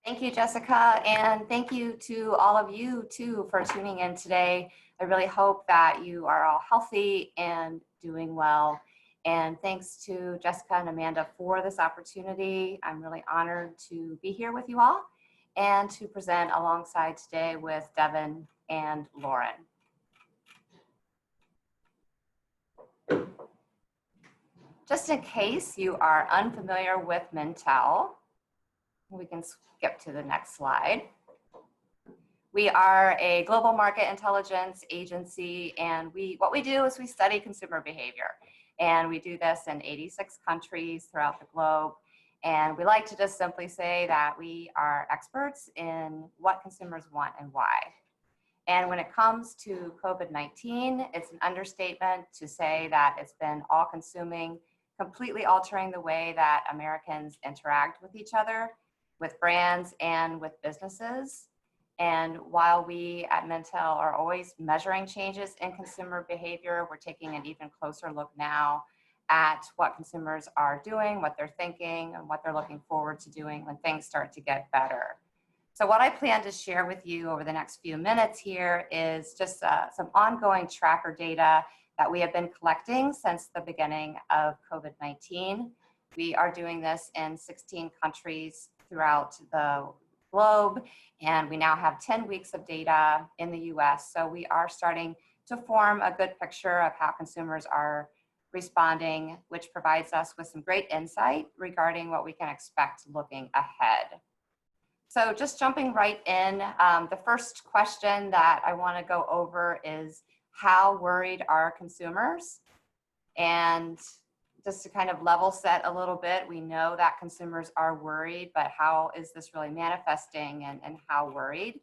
Thank you, Jessica, and thank you to all of you too for tuning in today. I really hope that you are all healthy and doing well. And thanks to Jessica and Amanda for this opportunity. I'm really honored to be here with you all and to present alongside today with Devin and Lauren. Just in case you are unfamiliar with Mintel, we can skip to the next slide. We are a global market intelligence agency, and what we do is we study consumer behavior. And we do this in 86 countries throughout the globe. And we like to just simply say that we are experts in what consumers want and why. And when it comes to COVID-19, it's an understatement to say that it's been all-consuming, completely altering the way that Americans interact with each other, with brands and with businesses. And while we at Mintel are always measuring changes in consumer behavior, we're taking an even closer look now at what consumers are doing, what they're thinking, and what they're looking forward to doing when things start to get better. So what I plan to share with you over the next few minutes here is just some ongoing tracker data that we have been collecting since the beginning of COVID-19. We are doing this in 16 countries throughout the globe, and we now have 10 weeks of data in the US. So we are starting to form a good picture of how consumers are responding, which provides us with some great insight regarding what we can expect looking ahead. So just jumping right in, the first question that I want to go over is, how worried are consumers? And just to kind of level set a little bit, we know that consumers are worried, but how is this really manifesting and how worried?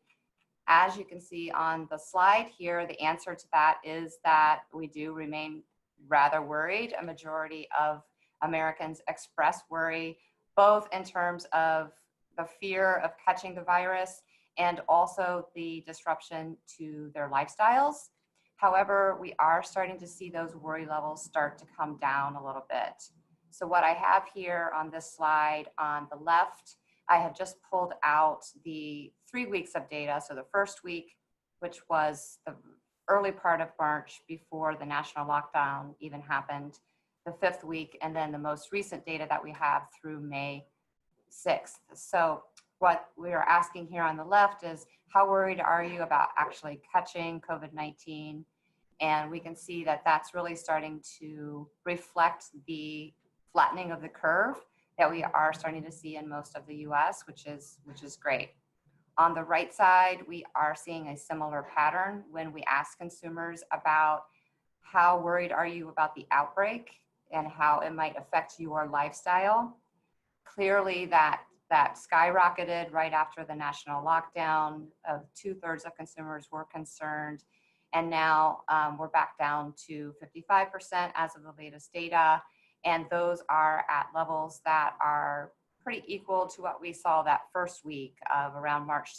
As you can see on the slide here, the answer to that is that we do remain rather worried. A majority of Americans express worry, both in terms of the fear of catching the virus and also the disruption to their lifestyles. However, we are starting to see those worry levels start to come down a little bit. So what I have here on this slide on the left, I have just pulled out the 3 weeks of data. So the first week, which was the early part of March before the national lockdown even happened, the 5th week, and then the most recent data that we have through May 6th. So what we are asking here on the left is, how worried are you about actually catching COVID-19? And we can see that that's really starting to reflect the flattening of the curve that we are starting to see in most of the US, which is great. On the right side, we are seeing a similar pattern when we ask consumers about how worried are you about the outbreak and how it might affect your lifestyle. Clearly that skyrocketed right after the national lockdown. 2/3 of consumers were concerned, and now we're back down to 55% as of the latest data, and those are at levels that are pretty equal to what we saw that first week of around March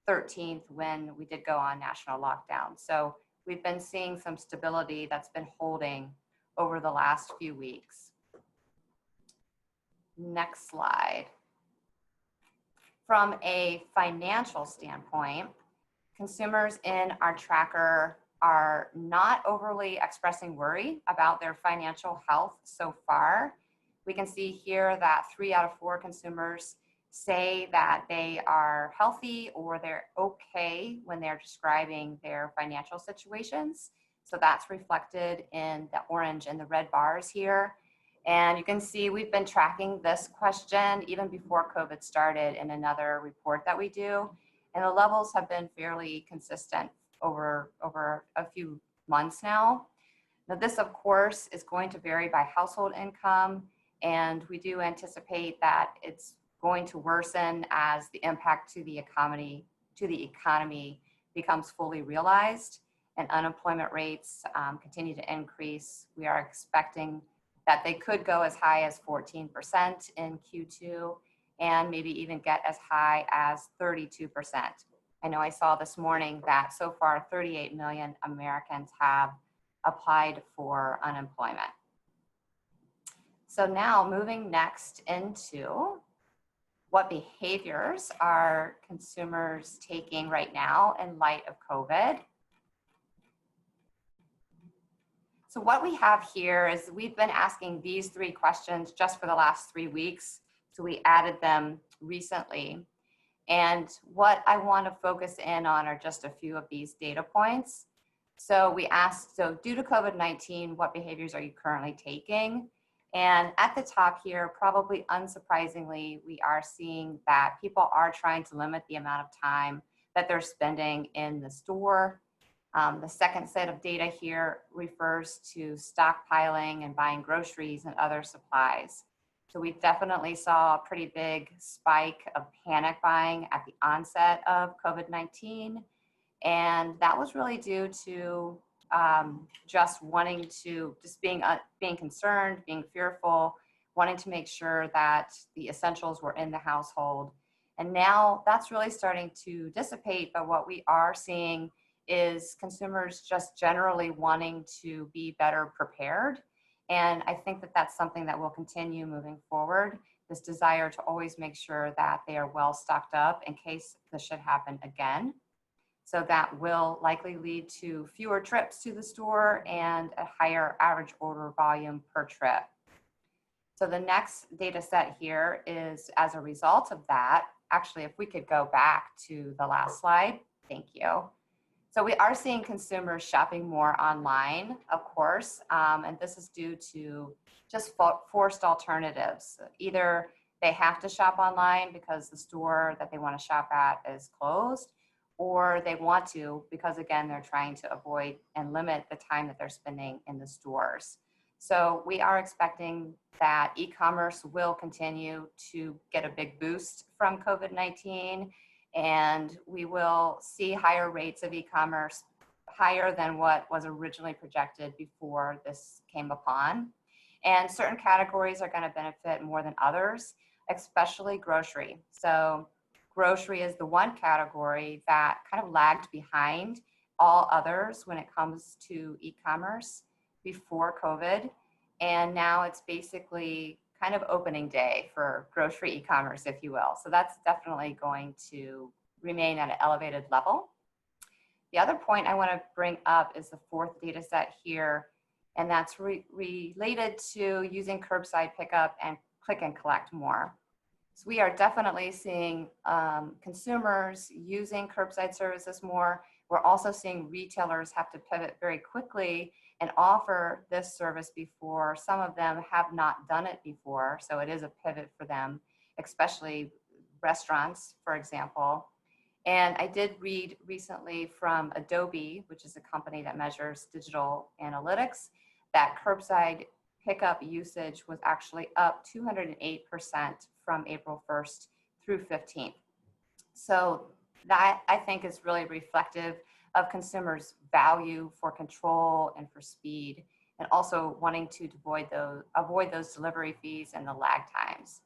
13th when we did go on national lockdown. So we've been seeing some stability that's been holding over the last few weeks. Next slide. From a financial standpoint, consumers in our tracker are not overly expressing worry about their financial health so far. We can see here that 3 out of 4 consumers say that they are healthy or they're okay when they're describing their financial situations. So that's reflected in the orange and the red bars here. And you can see we've been tracking this question even before COVID started in another report that we do. And the levels have been fairly consistent over a few months now. Now this, of course, is going to vary by household income. And we do anticipate that it's going to worsen as the impact to the economy becomes fully realized and unemployment rates continue to increase. We are expecting that they could go as high as 14% in Q2 and maybe even get as high as 32%. I know I saw this morning that so far 38 million Americans have applied for unemployment. So now moving next into What behaviors are consumers taking right now in light of COVID? So what we have here is we've been asking these 3 questions just for the last 3 weeks. So we added them recently. And what I want to focus in on are just a few of these data points. So we asked, so due to COVID-19, what behaviors are you currently taking? And at the top here, probably unsurprisingly, we are seeing that people are trying to limit the amount of time that they're spending in the store. The second set of data here refers to stockpiling and buying groceries and other supplies. So we definitely saw a pretty big spike of panic buying at the onset of COVID-19. And that was really due to just wanting to, being concerned, being fearful, wanting to make sure that the essentials were in the household. And now that's really starting to dissipate, but what we are seeing is consumers just generally wanting to be better prepared. And I think that that's something that will continue moving forward, this desire to always make sure that they are well stocked up in case this should happen again. So that will likely lead to fewer trips to the store and a higher average order volume per trip. So the next data set here is as a result of that. Actually, if we could go back to the last slide, thank you. So we are seeing consumers shopping more online, of course, and this is due to just forced alternatives. Either they have to shop online because the store that they want to shop at is closed, or they want to because, again, they're trying to avoid and limit the time that they're spending in the stores. So we are expecting that e-commerce will continue to get a big boost from COVID-19. And we will see higher rates of e-commerce, higher than what was originally projected before this came upon. And certain categories are going to benefit more than others, especially grocery. So grocery is the one category that kind of lagged behind all others when it comes to e-commerce before COVID. And now it's basically kind of opening day for grocery e-commerce, if you will. So that's definitely going to remain at an elevated level. The other point I want to bring up is the 4th data set here, and that's related to using curbside pickup and click and collect more. So we are definitely seeing consumers using curbside services more. We're also seeing retailers have to pivot very quickly and offer this service before. Some of them have not done it before, so it is a pivot for them, especially restaurants, for example. And I did read recently from Adobe, which is a company that measures digital analytics, that curbside pickup usage was actually up 208% from April 1st through 15th. So that, I think, is really reflective of consumers' value for control and for speed, and also wanting to avoid those delivery fees and the lag times.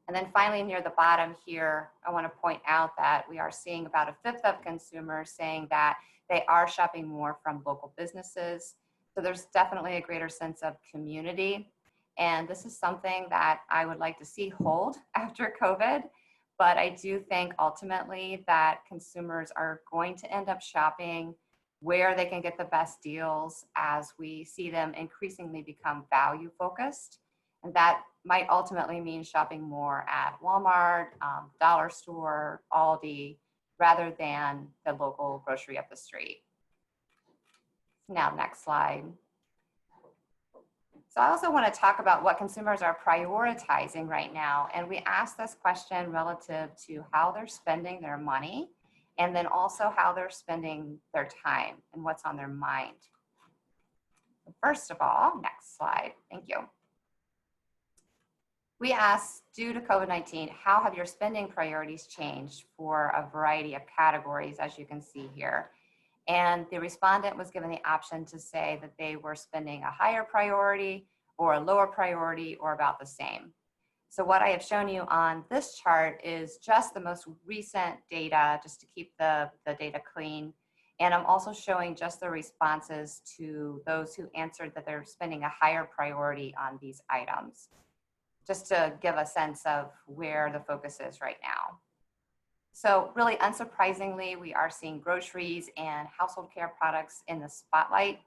And then finally, near the bottom here, I want to point out that we are seeing about 1/5 of consumers saying that they are shopping more from local businesses. So there's definitely a greater sense of community. And this is something that I would like to see hold after COVID. But I do think ultimately that consumers are going to end up shopping where they can get the best deals as we see them increasingly become value focused. And that might ultimately mean shopping more at Walmart, Dollar Store, Aldi, rather than the local grocery up the street. Now, next slide. So I also want to talk about what consumers are prioritizing right now. And we asked this question relative to how they're spending their money, and then also how they're spending their time and what's on their mind. First of all, next slide, thank you. We asked, due to COVID-19, how have your spending priorities changed for a variety of categories, as you can see here? And the respondent was given the option to say that they were spending a higher priority or a lower priority or about the same. So what I have shown you on this chart is just the most recent data, just to keep the data clean. And I'm also showing just the responses to those who answered that they're spending a higher priority on these items. just to give a sense of where the focus is right now. So really unsurprisingly, we are seeing groceries and household care products in the spotlight.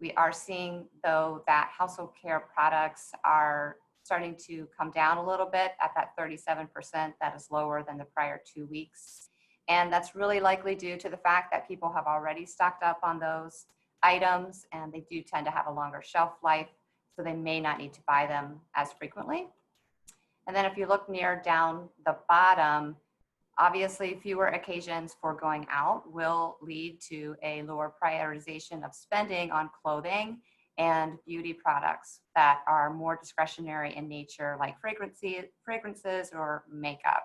We are seeing, though, that household care products are starting to come down a little bit at that 37%. That is lower than the prior 2 weeks. And that's really likely due to the fact that people have already stocked up on those items, and they do tend to have a longer shelf life, so they may not need to buy them as frequently. And then if you look near down the bottom, obviously, fewer occasions for going out will lead to a lower prioritization of spending on clothing and beauty products that are more discretionary in nature, like fragrances or makeup.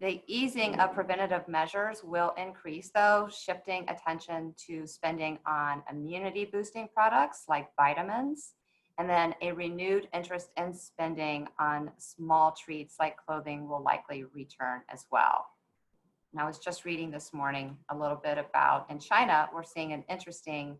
The easing of preventative measures will increase, though, shifting attention to spending on immunity boosting products like vitamins, and then a renewed interest in spending on small treats like clothing will likely return as well. And I was just reading this morning a little bit about, in China, we're seeing an interesting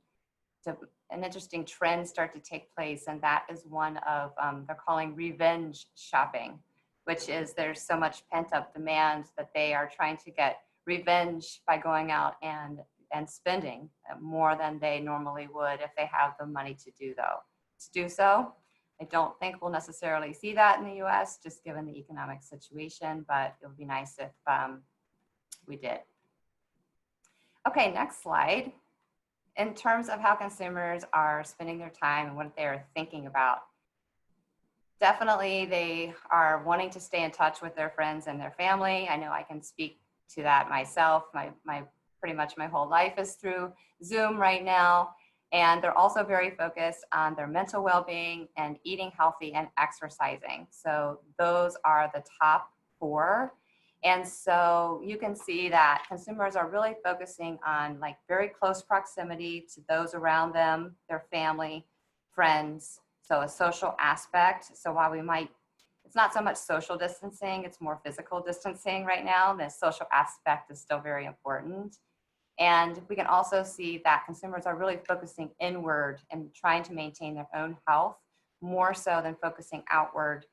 trend start to take place, and that is one of, they're calling revenge shopping, which is there's so much pent-up demand that they are trying to get revenge by going out and spending more than they normally would if they have the money to do so. I don't think we'll necessarily see that in the US, just given the economic situation, but it would be nice if we did. Okay, next slide. In terms of how consumers are spending their time and what they're thinking about, definitely they are wanting to stay in touch with their friends and their family. I know I can speak to that myself. Pretty much my whole life is through Zoom right now. And they're also very focused on their mental well-being and eating healthy and exercising. So those are the top 4. And so you can see that consumers are really focusing on like very close proximity to those around them, their family, friends. So a social aspect. So while it's not so much social distancing, it's more physical distancing right now. The social aspect is still very important. And we can also see that consumers are really focusing inward and trying to maintain their own health more so than focusing outward.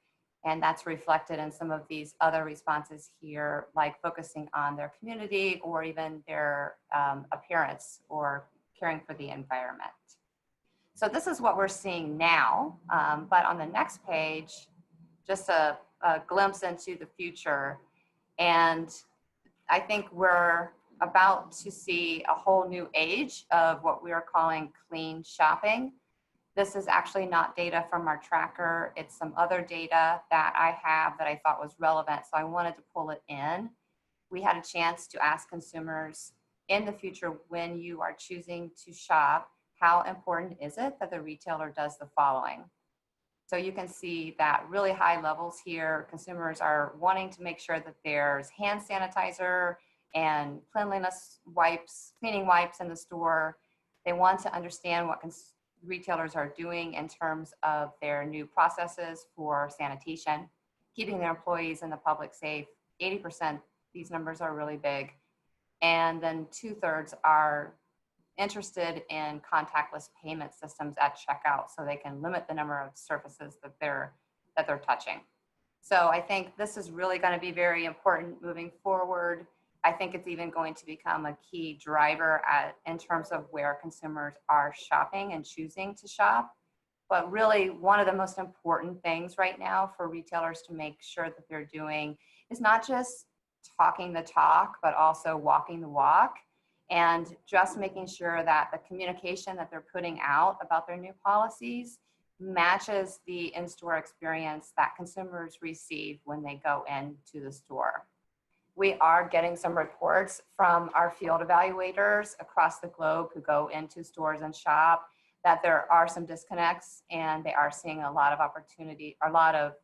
And that's reflected in some of these other responses here, like focusing on their community or even their appearance or caring for the environment. So this is what we're seeing now, but on the next page, just a glimpse into the future. And I think we're about to see a whole new age of what we are calling clean shopping. This is actually not data from our tracker. It's some other data that I have that I thought was relevant, so I wanted to pull it in. We had a chance to ask consumers in the future, when you are choosing to shop, how important is it that the retailer does the following? So you can see that really high levels here. Consumers are wanting to make sure that there's hand sanitizer and cleanliness wipes, cleaning wipes in the store. They want to understand what retailers are doing in terms of their new processes for sanitation, keeping their employees and the public safe. 80%, these numbers are really big. And then 2/3 are interested in contactless payment systems at checkout so they can limit the number of surfaces that they're touching. So I think this is really going to be very important moving forward. I think it's even going to become a key driver in terms of where consumers are shopping and choosing to shop. But really, one of the most important things right now for retailers to make sure that they're doing is not just talking the talk, but also walking the walk, and just making sure that the communication that they're putting out about their new policies matches the in-store experience that consumers receive when they go into the store. We are getting some reports from our field evaluators across the globe who go into stores and shop that there are some disconnects, and they are seeing a lot of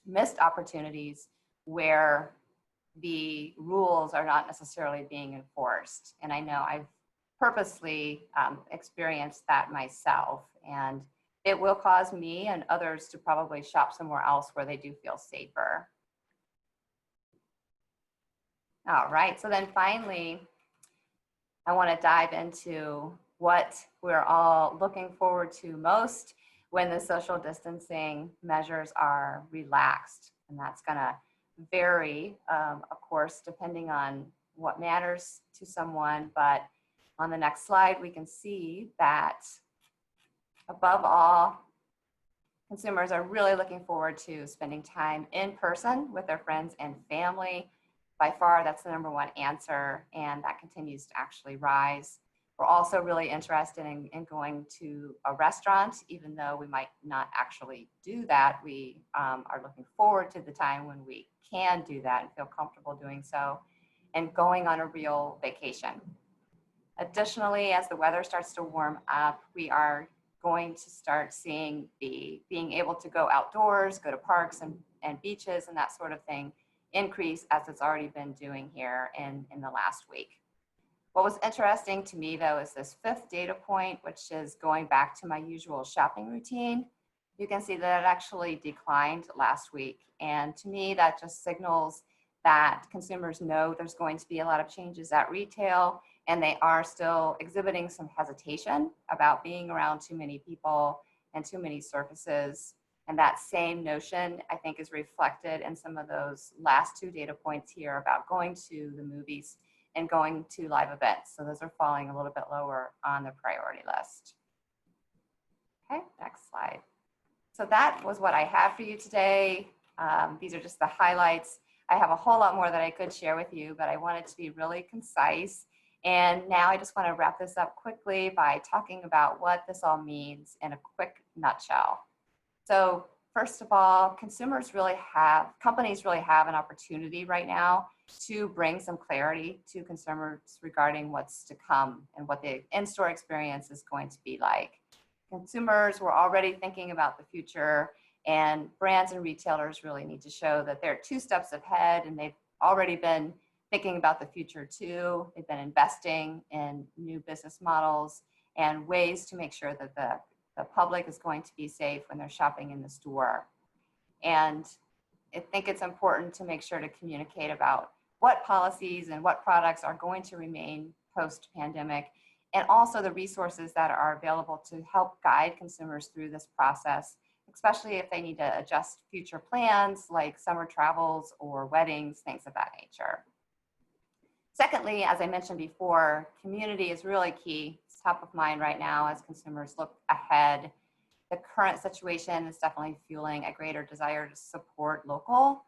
missed opportunities where the rules are not necessarily being enforced. And I know I've purposely experienced that myself, and it will cause me and others to probably shop somewhere else where they do feel safer. All right, so then finally, I want to dive into what we're all looking forward to most, when the social distancing measures are relaxed. And that's going to vary, of course, depending on what matters to someone. But on the next slide, we can see that above all, consumers are really looking forward to spending time in person with their friends and family. By far, that's the #1 answer, and that continues to actually rise. We're also really interested in going to a restaurant, even though we might not actually do that. We are looking forward to the time when we can do that and feel comfortable doing so, and going on a real vacation. Additionally, as the weather starts to warm up, we are going to start seeing being able to go outdoors, go to parks and beaches and that sort of thing increase, as it's already been doing here in the last week. What was interesting to me, though, is this 5th data point, which is going back to my usual shopping routine. You can see that it actually declined last week. And to me, that just signals that consumers know there's going to be a lot of changes at retail, and they are still exhibiting some hesitation about being around too many people and too many surfaces. And that same notion, I think, is reflected in some of those last 2 data points here about going to the movies and going to live events. So those are falling a little bit lower on the priority list. Okay, next slide. So that was what I have for you today. These are just the highlights. I have a whole lot more that I could share with you, but I wanted to be really concise. And now I just want to wrap this up quickly by talking about what this all means in a quick nutshell. So first of all, companies really have an opportunity right now to bring some clarity to consumers regarding what's to come and what the in-store experience is going to be like. Consumers were already thinking about the future, and brands and retailers really need to show that they're 2 steps ahead, and they've already been thinking about the future too. They've been investing in new business models and ways to make sure that the public is going to be safe when they're shopping in the store. And I think it's important to make sure to communicate about what policies and what products are going to remain post-pandemic, and also the resources that are available to help guide consumers through this process, especially if they need to adjust future plans like summer travels or weddings, things of that nature. Secondly, as I mentioned before, community is really key. It's top of mind right now as consumers look ahead. The current situation is definitely fueling a greater desire to support local.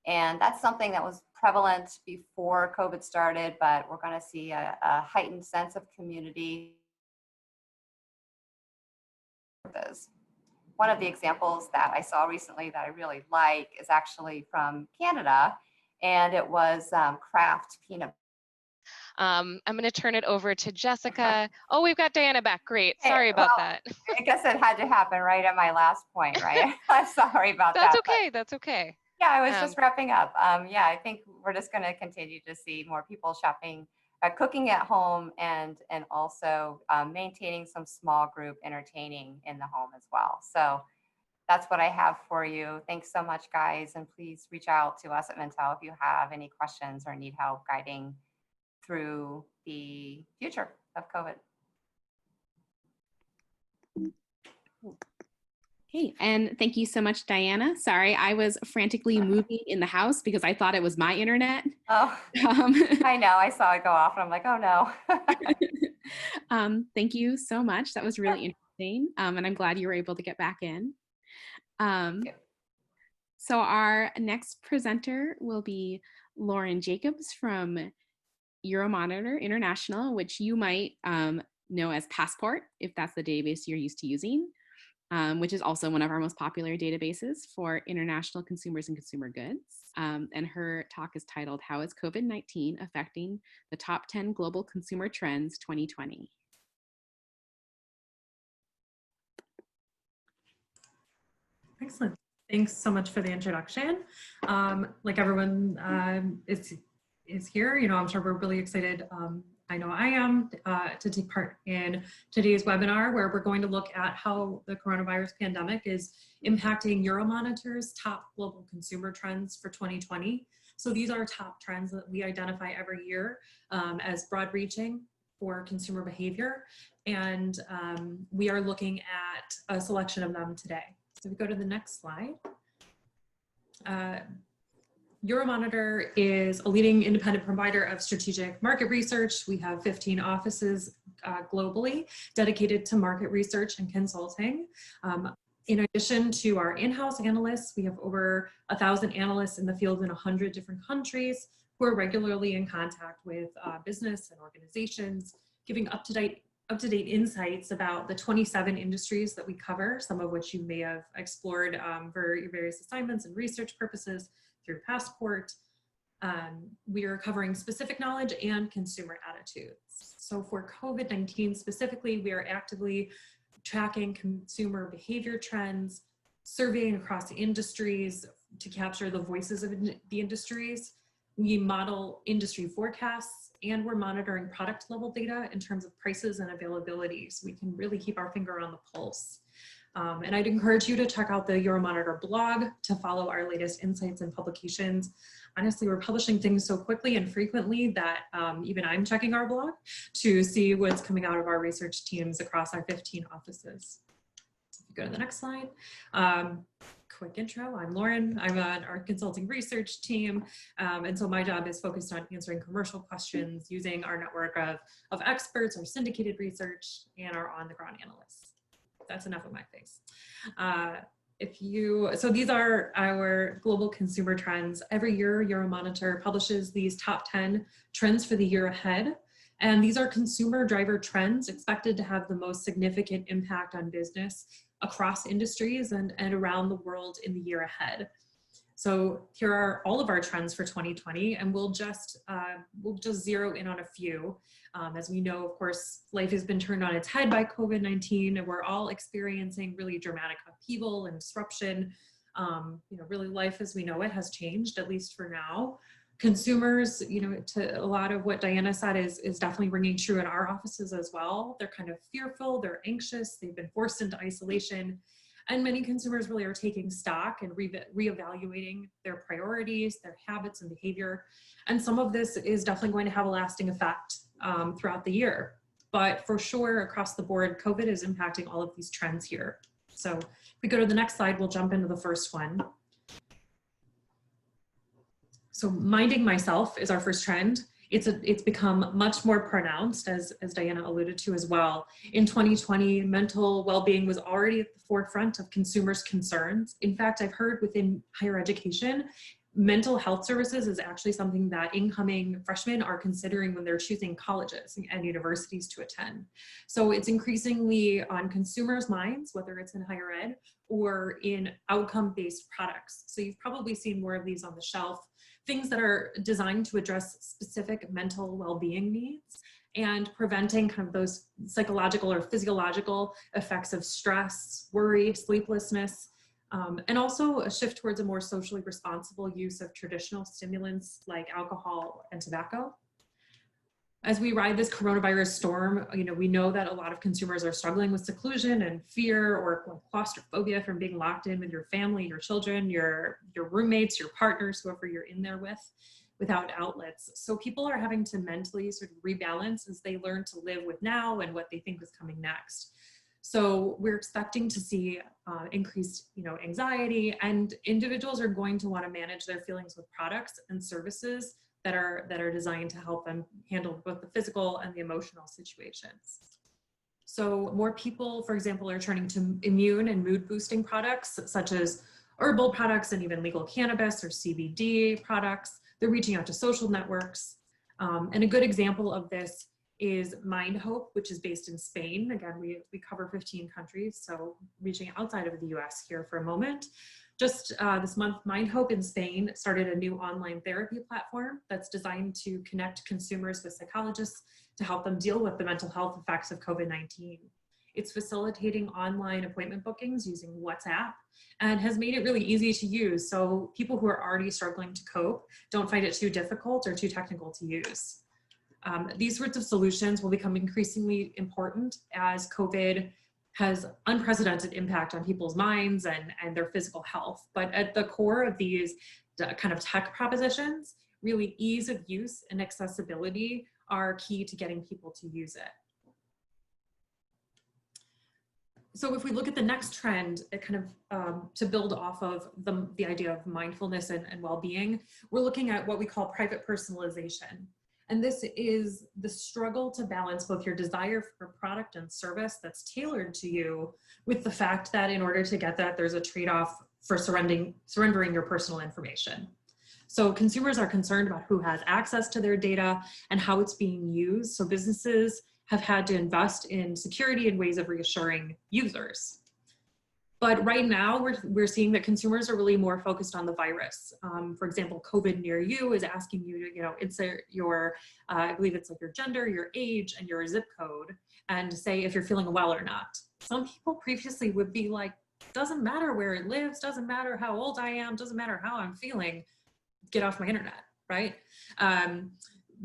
And that's something that was prevalent before COVID started, but we're going to see a heightened sense of community. One of the examples that I saw recently that I really like is actually from Canada, and it was Kraft peanut. I'm going to turn it over to Jessica. Oh, we've got Diana back. Great. Sorry about that. I guess it had to happen right at my last point, right? I'm sorry about that. That's okay. That's okay. Yeah, I was just wrapping up. Yeah, I think we're just going to continue to see more people shopping, cooking at home, and also maintaining some small group entertaining in the home as well. So that's what I have for you. Thanks so much, guys. And please reach out to us at Mintel if you have any questions or need help guiding through the future of COVID. Hey, and thank you so much, Diana. Sorry, I was frantically moving in the house because I thought it was my internet. Oh, I know. I saw it go off and I'm like, oh no. Thank you so much. That was really interesting. And I'm glad you were able to get back in. So our next presenter will be Lauren Jacobs from Euromonitor International, which you might know as Passport, if that's the database you're used to using, which is also one of our most popular databases for international consumers and consumer goods. And her talk is titled, How is COVID-19 Affecting the Top 10 Global Consumer Trends 2020? Excellent. Thanks so much for the introduction. Like everyone is here, I'm sure we're really excited. I know I am to take part in today's webinar, where we're going to look at how the coronavirus pandemic is impacting Euromonitor's top global consumer trends for 2020. So these are top trends that we identify every year as broad-reaching for consumer behavior. And we are looking at a selection of them today. So we go to the next slide. Euromonitor is a leading independent provider of strategic market research. We have 15 offices globally dedicated to market research and consulting. In addition to our in-house analysts, we have over 1,000 analysts in the field in 100 different countries who are regularly in contact with business and organizations, giving up-to-date insights about the 27 industries that we cover, some of which you may have explored for your various assignments and research purposes through Passport. We are covering specific knowledge and consumer attitudes. So for COVID-19 specifically, we are actively tracking consumer behavior trends, surveying across industries to capture the voices of the industries. We model industry forecasts, and we're monitoring product level data in terms of prices and availability, so we can really keep our finger on the pulse. And I'd encourage you to check out the Euromonitor blog to follow our latest insights and publications. Honestly, we're publishing things so quickly and frequently that even I'm checking our blog to see what's coming out of our research teams across our 15 offices. So if you go to the next slide. Quick intro, I'm Lauren. I'm on our consulting research team. And so my job is focused on answering commercial questions using our network of experts, our syndicated research, and our on-the-ground analysts. That's enough of my face. So these are our global consumer trends. Every year, Euromonitor publishes these top 10 trends for the year ahead. And these are consumer driver trends expected to have the most significant impact on business across industries and around the world in the year ahead. So here are all of our trends for 2020, and we'll just zero in on a few. As we know, of course, life has been turned on its head by COVID-19, and we're all experiencing really dramatic upheaval and disruption. Really life as we know it has changed, at least for now. Consumers, to a lot of what Diana said is definitely ringing true in our offices as well. They're kind of fearful, they're anxious, they've been forced into isolation. And many consumers really are taking stock and reevaluating their priorities, their habits and behavior. And some of this is definitely going to have a lasting effect throughout the year. But for sure, across the board, COVID is impacting all of these trends here. So if we go to the next slide, we'll jump into the first one. So minding myself is our first trend. It's become much more pronounced, as Diana alluded to as well. In 2020, mental well-being was already at the forefront of consumers' concerns. In fact, I've heard within higher education, mental health services is actually something that incoming freshmen are considering when they're choosing colleges and universities to attend. So it's increasingly on consumers' minds, whether it's in higher ed or in outcome-based products. So you've probably seen more of these on the shelf, things that are designed to address specific mental well-being needs and preventing kind of those psychological or physiological effects of stress, worry, sleeplessness, and also a shift towards a more socially responsible use of traditional stimulants like alcohol and tobacco. As we ride this coronavirus storm, we know that a lot of consumers are struggling with seclusion and fear or claustrophobia from being locked in with your family, your children, your roommates, your partners, whoever you're in there with, without outlets. So people are having to mentally sort of rebalance as they learn to live with now and what they think is coming next. So we're expecting to see increased, anxiety, and individuals are going to want to manage their feelings with products and services that are designed to help them handle both the physical and the emotional situations. So more people, for example, are turning to immune and mood boosting products such as herbal products and even legal cannabis or CBD products. They're reaching out to social networks. And a good example of this is Mind Hope, which is based in Spain. Again, we cover 15 countries, so reaching outside of the US here for a moment. Just this month, Mind Hope in Spain started a new online therapy platform that's designed to connect consumers with psychologists to help them deal with the mental health effects of COVID-19. It's facilitating online appointment bookings using WhatsApp and has made it really easy to use. So people who are already struggling to cope don't find it too difficult or too technical to use. These sorts of solutions will become increasingly important as COVID has unprecedented impact on people's minds and their physical health. But at the core of these kind of tech propositions, really ease of use and accessibility are key to getting people to use it. So if we look at the next trend, it kind of to build off of the idea of mindfulness and well-being, we're looking at what we call private personalization. And this is the struggle to balance both your desire for product and service that's tailored to you with the fact that in order to get that, there's a trade-off for surrendering your personal information. So consumers are concerned about who has access to their data and how it's being used. So businesses have had to invest in security and ways of reassuring users. But right now, we're seeing that consumers are really more focused on the virus. For example, COVID Near You is asking you to, insert your, I believe it's like your gender, your age, and your zip code, and say if you're feeling well or not. Some people previously would be like, doesn't matter where it lives, doesn't matter how old I am, doesn't matter how I'm feeling, get off my internet, right?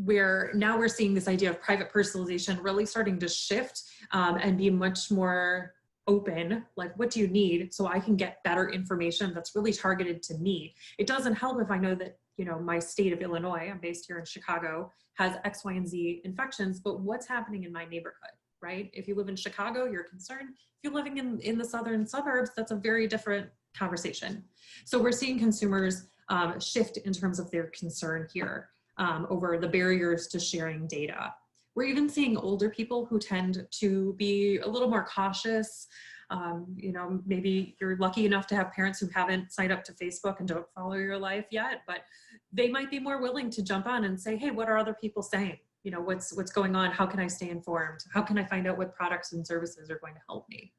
Where now we're seeing this idea of private personalization really starting to shift and be much more open, like what do you need so I can get better information that's really targeted to me. It doesn't help if I know that, my state of Illinois, I'm based here in Chicago, has X, Y, and Z infections, but what's happening in my neighborhood, right? If you live in Chicago, you're concerned. If you're living in the southern suburbs, that's a very different conversation. So we're seeing consumers shift in terms of their concern here over the barriers to sharing data. We're even seeing older people who tend to be a little more cautious. Maybe you're lucky enough to have parents who haven't signed up to Facebook and don't follow your life yet, but they might be more willing to jump on and say, hey, what are other people saying? What's going on? How can I stay informed? How can I find out what products and services are going to help me?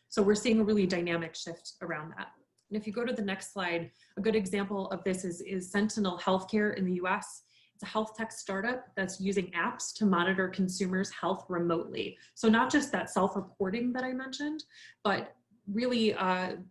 So we're seeing a really dynamic shift around that. And if you go to the next slide, a good example of this is Sentinel Healthcare in the US. It's a health tech startup that's using apps to monitor consumers' health remotely. So not just that self-reporting that I mentioned, but really an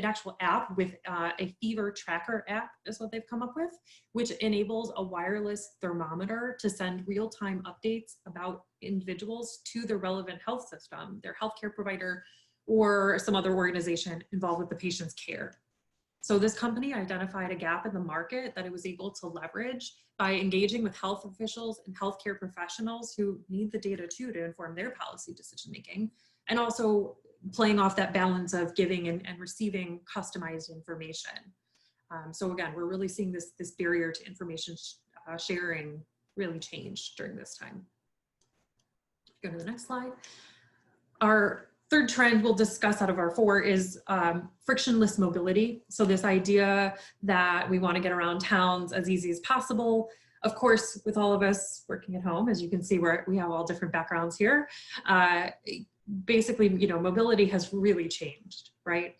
actual app with a fever tracker app is what they've come up with, which enables a wireless thermometer to send real-time updates about individuals to the relevant health system, their healthcare provider, or some other organization involved with the patient's care. So this company identified a gap in the market that it was able to leverage by engaging with health officials and healthcare professionals who need the data too to inform their policy decision-making, and also playing off that balance of giving and receiving customized information. So again, we're really seeing this barrier to information sharing really change during this time. Go to the next slide. Our third trend we'll discuss out of our four is frictionless mobility. So this idea that we want to get around towns as easy as possible. Of course, with all of us working at home, as you can see, we have all different backgrounds here. Basically, mobility has really changed, right?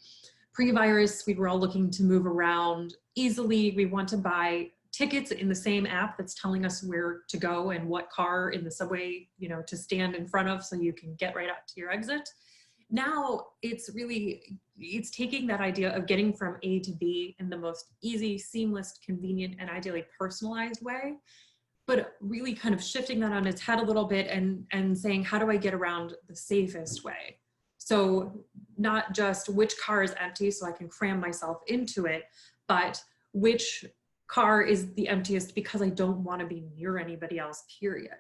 Pre-virus, we were all looking to move around easily. We want to buy tickets in the same app that's telling us where to go and what car in the subway, to stand in front of so you can get right out to your exit. Now it's taking that idea of getting from A to B in the most easy, seamless, convenient, and ideally personalized way, but really kind of shifting that on its head a little bit and saying, how do I get around the safest way? So not just which car is empty so I can cram myself into it, but which car is the emptiest because I don't want to be near anybody else, period.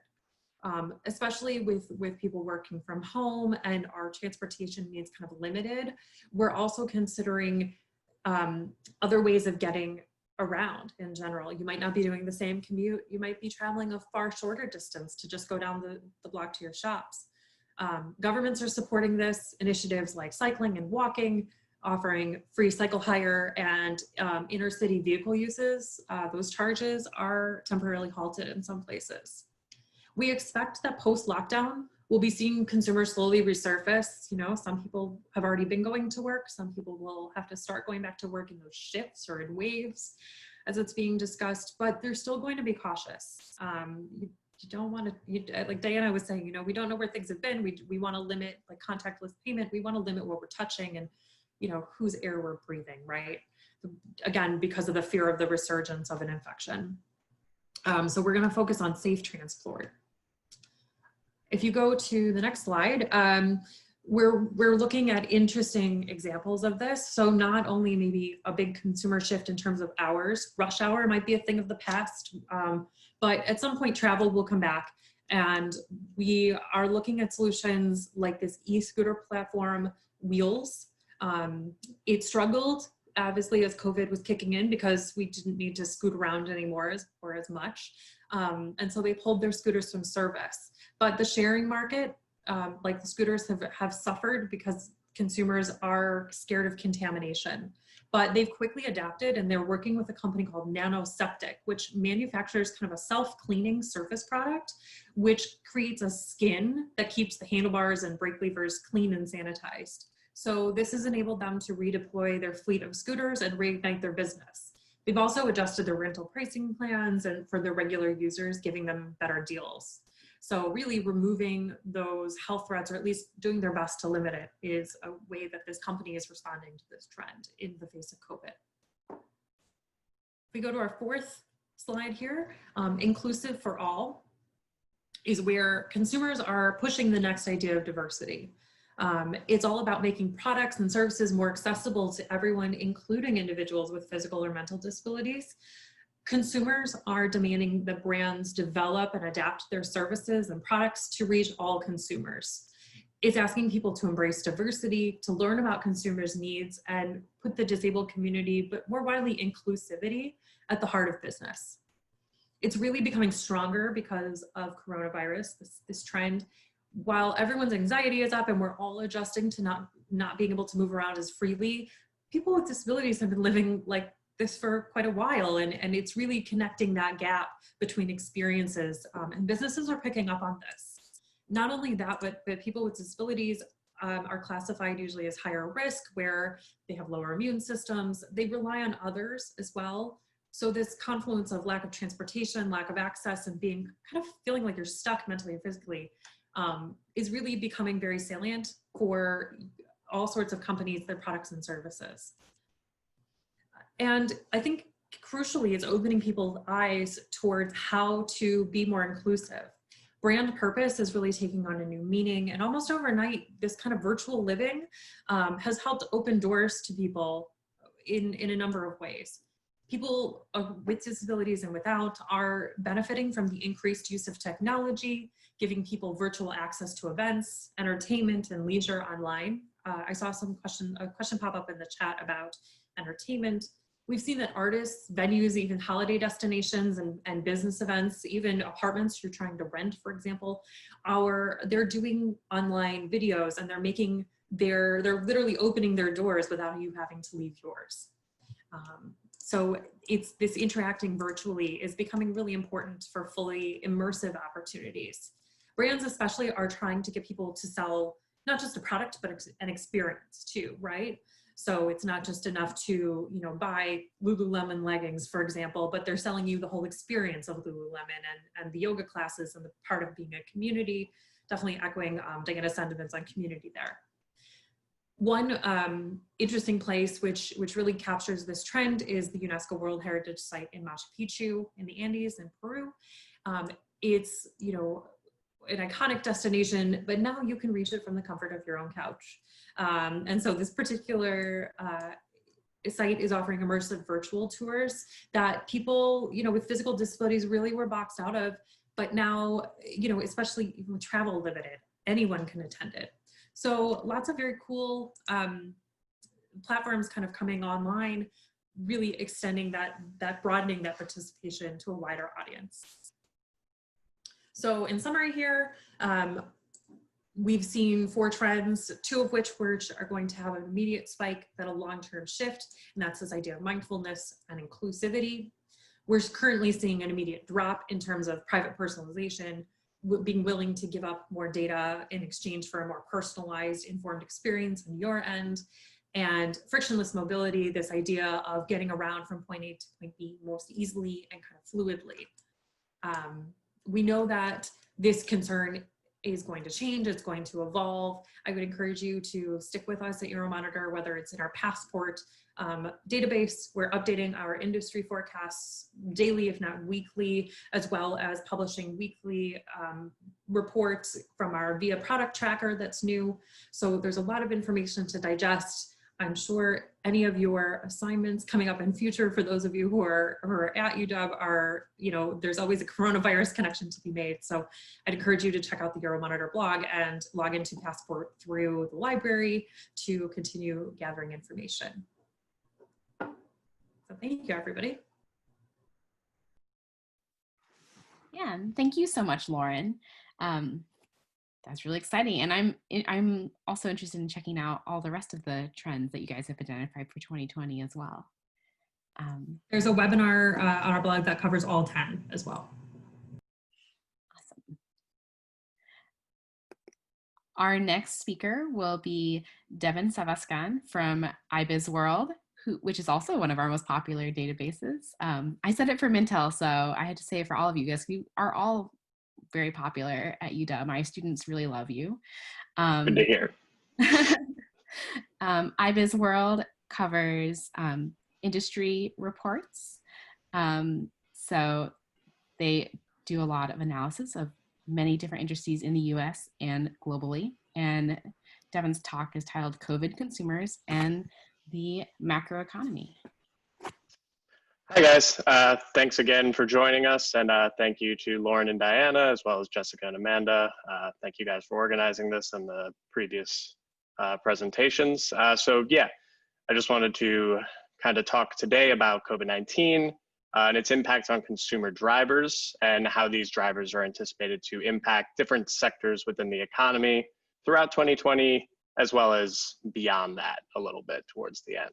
Especially with people working from home and our transportation needs kind of limited, we're also considering other ways of getting around in general. You might not be doing the same commute. You might be traveling a far shorter distance to just go down the block to your shops. Governments are supporting this, initiatives like cycling and walking, offering free cycle hire, and inner city vehicle uses. Those charges are temporarily halted in some places. We expect that post-lockdown, we'll be seeing consumers slowly resurface. Some people have already been going to work. Some people will have to start going back to work in those shifts or in waves as it's being discussed, but they're still going to be cautious. You don't want to, like Diana was saying, we don't know where things have been. We want to limit like contactless payment. We want to limit what we're touching and, whose air we're breathing, right? Again, because of the fear of the resurgence of an infection. So we're going to focus on safe transport. If you go to the next slide, we're looking at interesting examples of this. So not only maybe a big consumer shift in terms of hours, rush hour might be a thing of the past, but at some point travel will come back And we are looking at solutions like this e-scooter platform, Wheels. It struggled, obviously, as COVID was kicking in because we didn't need to scoot around anymore or as much. And so they pulled their scooters from service. But the sharing market, like the scooters, have suffered because consumers are scared of contamination. But they've quickly adapted, and they're working with a company called Nanoseptic, which manufactures kind of a self-cleaning surface product, which creates a skin that keeps the handlebars and brake levers clean and sanitized. So this has enabled them to redeploy their fleet of scooters and reignite their business. They've also adjusted their rental pricing plans and for their regular users, giving them better deals. So really removing those health threats, or at least doing their best to limit it, is a way that this company is responding to this trend in the face of COVID. If we go to our fourth slide here, inclusive for all is where consumers are pushing the next idea of diversity. It's all about making products and services more accessible to everyone, including individuals with physical or mental disabilities. Consumers are demanding that brands develop and adapt their services and products to reach all consumers. It's asking people to embrace diversity, to learn about consumers' needs, and put the disabled community, but more widely inclusivity, at the heart of business. It's really becoming stronger because of coronavirus, this trend. While everyone's anxiety is up and we're all adjusting to not being able to move around as freely, people with disabilities have been living like this for quite a while, and it's really connecting that gap between experiences, and businesses are picking up on this. Not only that, but people with disabilities are classified usually as higher risk, where they have lower immune systems. They rely on others as well. So this confluence of lack of transportation, lack of access, and being kind of feeling like you're stuck mentally and physically is really becoming very salient for all sorts of companies, their products and services. And I think crucially, it's opening people's eyes towards how to be more inclusive. Brand purpose is really taking on a new meaning, and almost overnight, this kind of virtual living has helped open doors to people in a number of ways. People with disabilities and without are benefiting from the increased use of technology, giving people virtual access to events, entertainment, and leisure online. I saw a question pop up in the chat about entertainment. We've seen that artists, venues, even holiday destinations and business events, even apartments you're trying to rent, for example, they're doing online videos, and they're literally opening their doors without you having to leave yours. So it's this interacting virtually is becoming really important for fully immersive opportunities. Brands especially are trying to get people to sell not just a product, but an experience too, right? So it's not just enough to, buy Lululemon leggings, for example, but they're selling you the whole experience of Lululemon and the yoga classes and the part of being a community, definitely echoing Diana's sentiments on community there. One interesting place which really captures this trend is the Unesco World Heritage Site in Machu Picchu in the Andes in Peru. It's, an iconic destination, but now you can reach it from the comfort of your own couch. And so this particular site is offering immersive virtual tours that people, with physical disabilities really were boxed out of, but now, especially even with travel limited, anyone can attend it. So lots of very cool platforms kind of coming online, really extending broadening that participation to a wider audience. So in summary here, we've seen 4 trends, 2 of which are going to have an immediate spike, then a long-term shift, and that's this idea of mindfulness and inclusivity. We're currently seeing an immediate drop in terms of private personalization, being willing to give up more data in exchange for a more personalized, informed experience on your end, and frictionless mobility, this idea of getting around from point A to point B most easily and kind of fluidly. We know that this concern is going to change, it's going to evolve. I would encourage you to stick with us at Euromonitor, whether it's in our Passport database. We're updating our industry forecasts daily, if not weekly, as well as publishing weekly reports from our VIA product tracker that's new. So there's a lot of information to digest. I'm sure any of your assignments coming up in future, for those of you who are at UW, are, there's always a coronavirus connection to be made. So I'd encourage you to check out the Euromonitor blog and log into Passport through the library to continue gathering information. So thank you, everybody. Yeah, and thank you so much, Lauren. That's really exciting. And I'm also interested in checking out all the rest of the trends that you guys have identified for 2020 as well. There's a webinar on our blog that covers all 10 as well. Awesome. Our next speaker will be Devin Savaskan from IBISWorld, which is also one of our most popular databases. I said it for Mintel, so I had to say it for all of you guys. You are all very popular at UW. My students really love you. Good to hear. IBISWorld covers industry reports. So they do a lot of analysis of many different industries in the US and globally. And Devin's talk is titled COVID Consumers and the Macroeconomy. Hi guys, thanks again for joining us, and thank you to Lauren and Diana, as well as Jessica and Amanda. Thank you guys for organizing this and the previous presentations. So yeah, I just wanted to kind of talk today about COVID-19 and its impact on consumer drivers and how these drivers are anticipated to impact different sectors within the economy throughout 2020, as well as beyond that a little bit towards the end.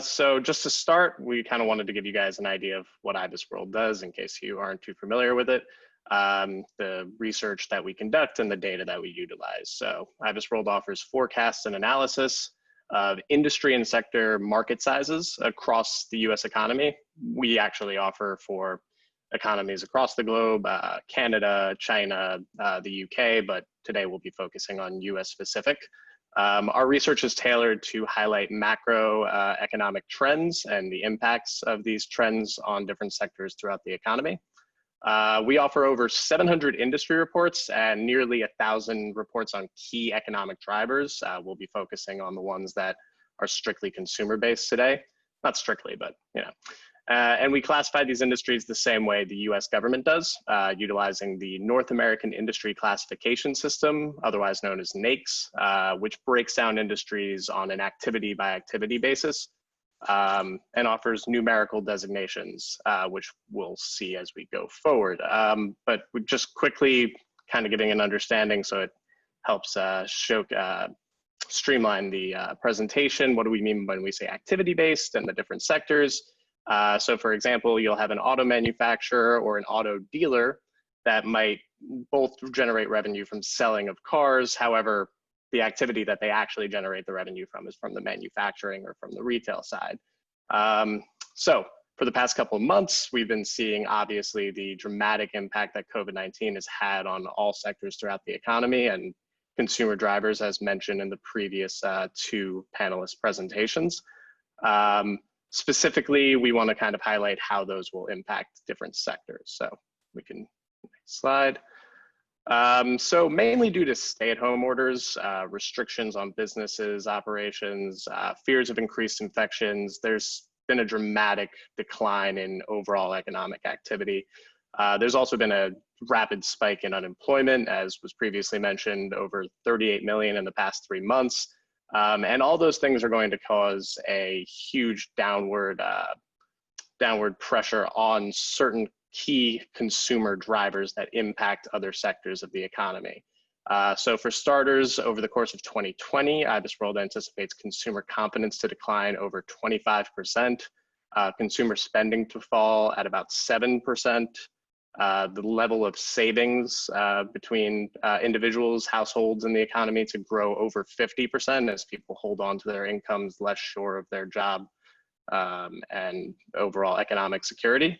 So just to start, we kind of wanted to give you guys an idea of what IBISWorld does in case you aren't too familiar with it, the research that we conduct and the data that we utilize. So IBISWorld offers forecasts and analysis of industry and sector market sizes across the US economy. We actually offer for economies across the globe, Canada, China, the UK, but today we'll be focusing on US specific. Our research is tailored to highlight macro economic trends and the impacts of these trends on different sectors throughout the economy. We offer over 700 industry reports and nearly 1,000 reports on key economic drivers. We'll be focusing on the ones that are strictly consumer-based today. Not strictly, but and we classify these industries the same way the US government does, utilizing the North American Industry Classification System, otherwise known as NAICS, which breaks down industries on an activity by activity basis and offers numerical designations, which we'll see as we go forward. But we just quickly kind of giving an understanding so it helps streamline the presentation. What do we mean when we say activity-based and the different sectors? So for example, you'll have an auto manufacturer or an auto dealer that might both generate revenue from selling of cars. However, the activity that they actually generate the revenue from is from the manufacturing or from the retail side. So for the past couple of months, we've been seeing obviously the dramatic impact that COVID-19 has had on all sectors throughout the economy and consumer drivers, as mentioned in the previous two panelist presentations. Specifically, we want to kind of highlight how those will impact different sectors. So we can, next slide. So mainly due to stay-at-home orders, restrictions on businesses, operations, fears of increased infections, there's been a dramatic decline in overall economic activity. There's also been a rapid spike in unemployment, as was previously mentioned, over 38 million in the past 3 months. And all those things are going to cause a huge downward pressure on certain key consumer drivers that impact other sectors of the economy. So for starters, over the course of 2020, IBISWorld anticipates consumer confidence to decline over 25%, consumer spending to fall at about 7%, the level of savings between individuals, households, and the economy to grow over 50% as people hold on to their incomes, less sure of their job and overall economic security.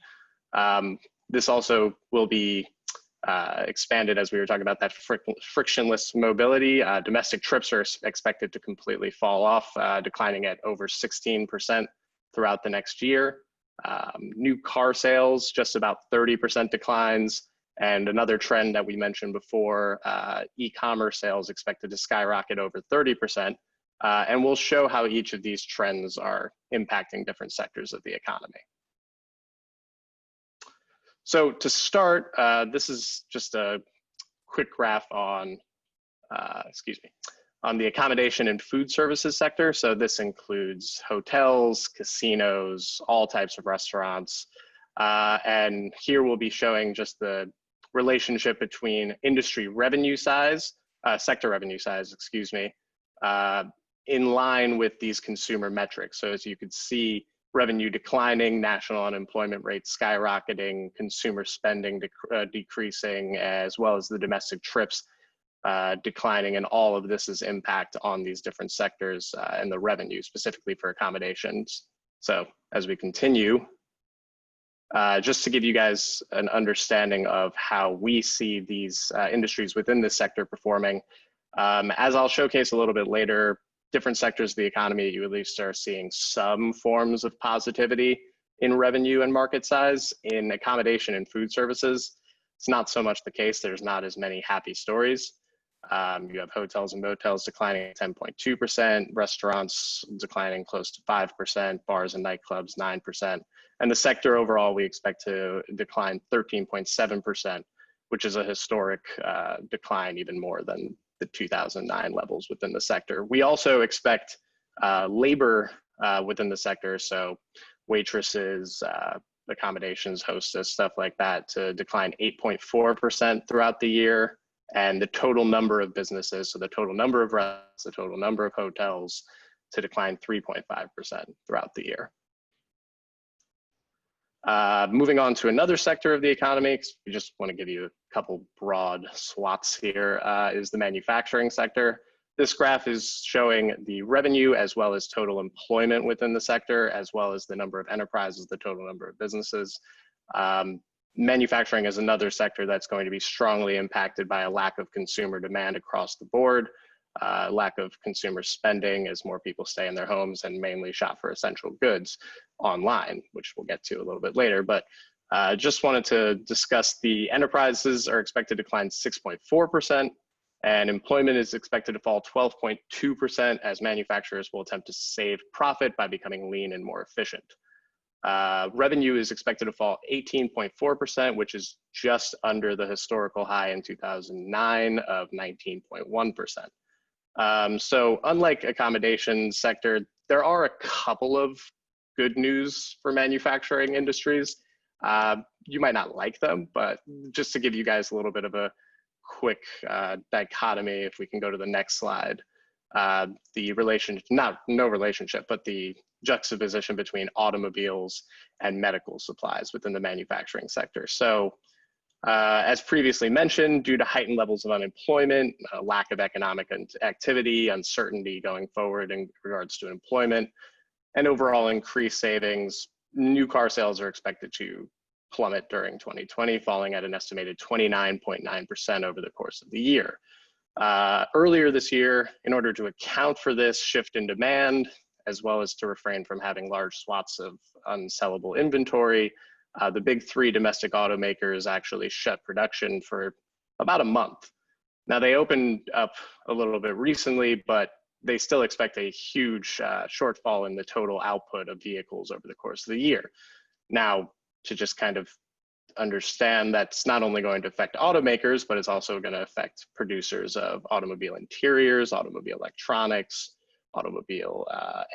This also will be expanded as we were talking about that frictionless mobility. Domestic trips are expected to completely fall off, declining at over 16% throughout the next year. New car sales, just about 30% declines. And another trend that we mentioned before, e-commerce sales expected to skyrocket over 30%. And we'll show how each of these trends are impacting different sectors of the economy. So to start, this is just a quick graph on, on the accommodation and food services sector. So this includes hotels, casinos, all types of restaurants. And here we'll be showing just the relationship between industry revenue size, sector revenue size, excuse me, in line with these consumer metrics. So as you can see, revenue declining, national unemployment rate skyrocketing, consumer spending decreasing, as well as the domestic trips declining, and all of this is impact on these different sectors and the revenue specifically for accommodations. So as we continue, just to give you guys an understanding of how we see these industries within this sector performing, as I'll showcase a little bit later, different sectors of the economy, you at least are seeing some forms of positivity in revenue and market size. In accommodation and food services, it's not so much the case. There's not as many happy stories. You have hotels and motels declining 10.2%, restaurants declining close to 5%, bars and nightclubs 9%. And the sector overall, we expect to decline 13.7%, which is a historic decline, even more than the 2009 levels within the sector. We also expect labor within the sector, so waitresses, accommodations, hostess, stuff like that, to decline 8.4% throughout the year. And the total number of businesses, so the total number of restaurants, the total number of hotels, to decline 3.5% throughout the year. Moving on to another sector of the economy, because we just want to give you a couple broad swaths here, is the manufacturing sector. This graph is showing the revenue as well as total employment within the sector, as well as the number of enterprises, the total number of businesses. Manufacturing is another sector that's going to be strongly impacted by a lack of consumer demand across the board, lack of consumer spending as more people stay in their homes and mainly shop for essential goods online, which we'll get to a little bit later. But just wanted to discuss the enterprises are expected to decline 6.4%, and employment is expected to fall 12.2% as manufacturers will attempt to save profit by becoming lean and more efficient. Revenue is expected to fall 18.4%, which is just under the historical high in 2009 of 19.1%. So unlike accommodation sector, there are a couple of good news for manufacturing industries. You might not like them, but just to give you guys a little bit of a quick dichotomy, if we can go to the next slide, the relationship, no relationship, but the juxtaposition between automobiles and medical supplies within the manufacturing sector. So as previously mentioned, due to heightened levels of unemployment, lack of economic activity, uncertainty going forward in regards to employment, and overall increased savings, new car sales are expected to plummet during 2020, falling at an estimated 29.9% over the course of the year. Earlier this year, in order to account for this shift in demand, as well as to refrain from having large swaths of unsellable inventory, the big three domestic automakers actually shut production for about a month. Now they opened up a little bit recently, but they still expect a huge shortfall in the total output of vehicles over the course of the year. Now, to just kind of understand, that's not only going to affect automakers, but it's also going to affect producers of automobile interiors, automobile electronics, automobile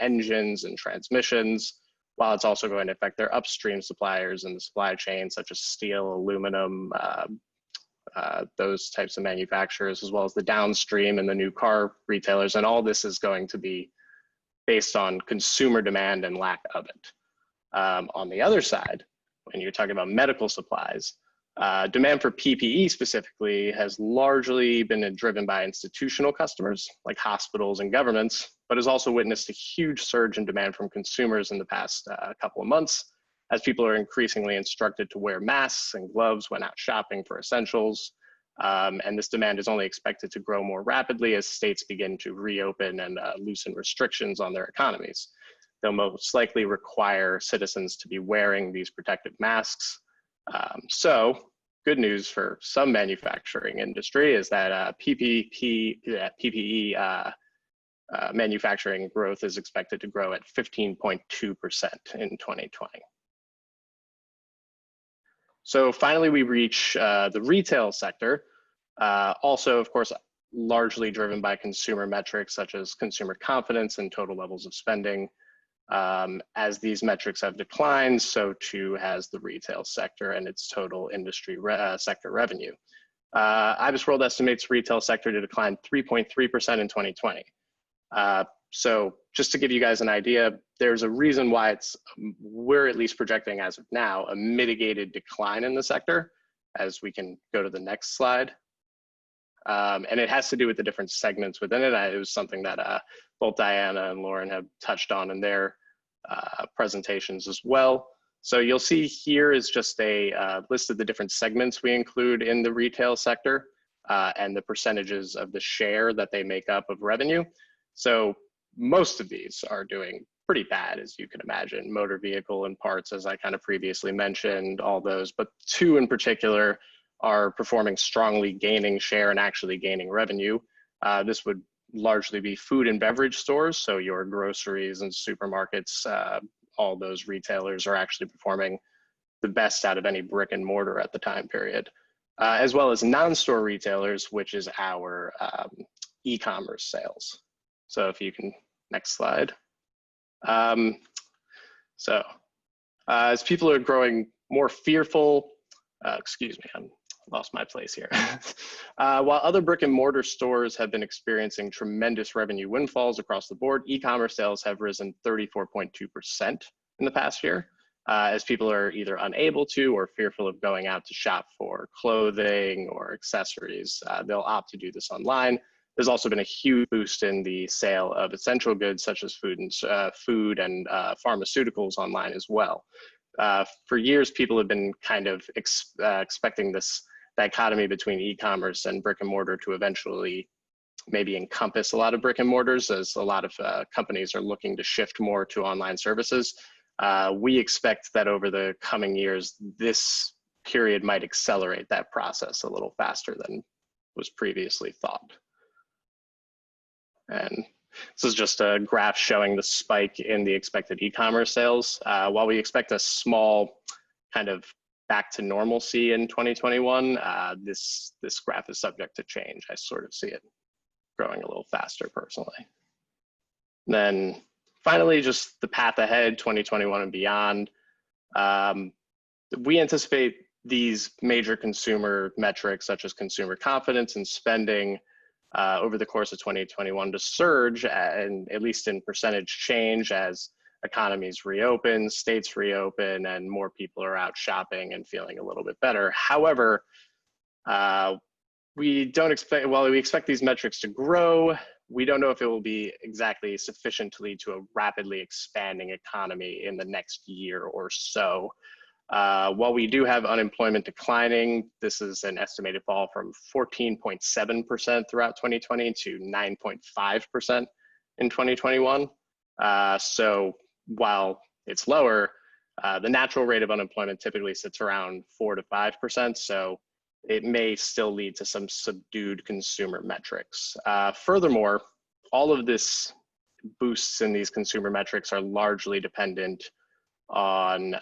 engines and transmissions, while it's also going to affect their upstream suppliers in the supply chain, such as steel, aluminum, those types of manufacturers, as well as the downstream and the new car retailers. And all this is going to be based on consumer demand and lack of it. On the other side, when you're talking about medical supplies, demand for PPE specifically has largely been driven by institutional customers like hospitals and governments, but has also witnessed a huge surge in demand from consumers in the past couple of months, as people are increasingly instructed to wear masks and gloves when out shopping for essentials. And this demand is only expected to grow more rapidly as states begin to reopen and loosen restrictions on their economies. They'll most likely require citizens to be wearing these protective masks. So good news for some manufacturing industry is that PPE manufacturing growth is expected to grow at 15.2% in 2020. So finally, we reach the retail sector, also, of course, largely driven by consumer metrics such as consumer confidence and total levels of spending. As these metrics have declined, so too has the retail sector and its total industry sector revenue. IBISWorld estimates retail sector to decline 3.3% in 2020. So just to give you guys an idea, there's a reason why we're at least projecting as of now a mitigated decline in the sector, as we can go to the next slide. And it has to do with the different segments within it. It was something that both Diana and Lauren have touched on in their presentations as well. So you'll see here is just a list of the different segments we include in the retail sector and the percentages of the share that they make up of revenue. So most of these are doing pretty bad, as you can imagine. Motor vehicle and parts, as I kind of previously mentioned, all those, but two in particular are performing strongly, gaining share and actually gaining revenue. This would largely be food and beverage stores. So your groceries and supermarkets, all those retailers are actually performing the best out of any brick and mortar at the time period, as well as non-store retailers, which is our e-commerce sales. So if you can, next slide. As people are growing more fearful, excuse me, I lost my place here. While other brick and mortar stores have been experiencing tremendous revenue windfalls across the board, e-commerce sales have risen 34.2% in the past year, as people are either unable to or fearful of going out to shop for clothing or accessories. They'll opt to do this online. There's also been a huge boost in the sale of essential goods such as food and pharmaceuticals online as well. For years, people have been kind of expecting this dichotomy between e-commerce and brick and mortar to eventually maybe encompass a lot of brick and mortars, as a lot of companies are looking to shift more to online services. We expect that over the coming years, this period might accelerate that process a little faster than was previously thought. And this is just a graph showing the spike in the expected e-commerce sales. While we expect a small kind of back to normalcy in 2021, this graph is subject to change. I sort of see it growing a little faster personally. And then finally, just the path ahead, 2021 and beyond. We anticipate these major consumer metrics such as consumer confidence and spending over the course of 2021 to surge, and at least in percentage change, as economies reopen, states reopen, and more people are out shopping and feeling a little bit better. However, we don't expect, while we expect these metrics to grow, we don't know if it will be exactly sufficient to lead to a rapidly expanding economy in the next year or so. While we do have unemployment declining, this is an estimated fall from 14.7% throughout 2020 to 9.5% in 2021. So while it's lower, the natural rate of unemployment typically sits around 4 to 5%. So it may still lead to some subdued consumer metrics. Furthermore, all of this boosts in these consumer metrics are largely dependent on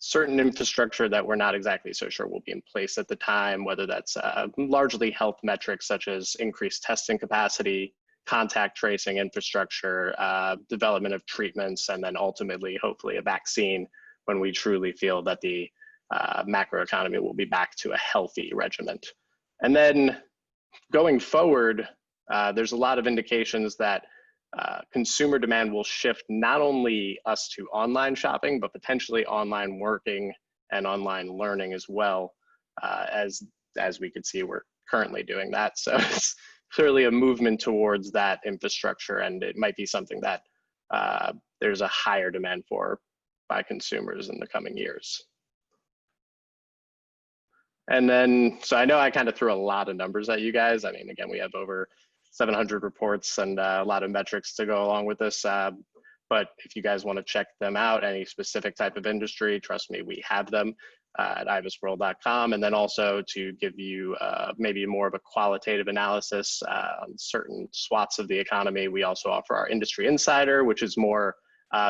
certain infrastructure that we're not exactly so sure will be in place at the time, whether that's largely health metrics such as increased testing capacity, contact tracing infrastructure, development of treatments, and then ultimately, hopefully, a vaccine when we truly feel that the macroeconomy will be back to a healthy regiment. And then going forward, there's a lot of indications that consumer demand will shift not only us to online shopping, but potentially online working and online learning as well, as we could see we're currently doing that. So it's clearly a movement towards that infrastructure, and it might be something that there's a higher demand for by consumers in the coming years. And then, so I know I kind of threw a lot of numbers at you guys. I mean, again, we have over 700 reports and a lot of metrics to go along with this. But if you guys want to check them out, any specific type of industry, trust me, we have them. at ibisworld.com, and then also to give you maybe more of a qualitative analysis on certain swaths of the economy. We also offer our Industry Insider, which is more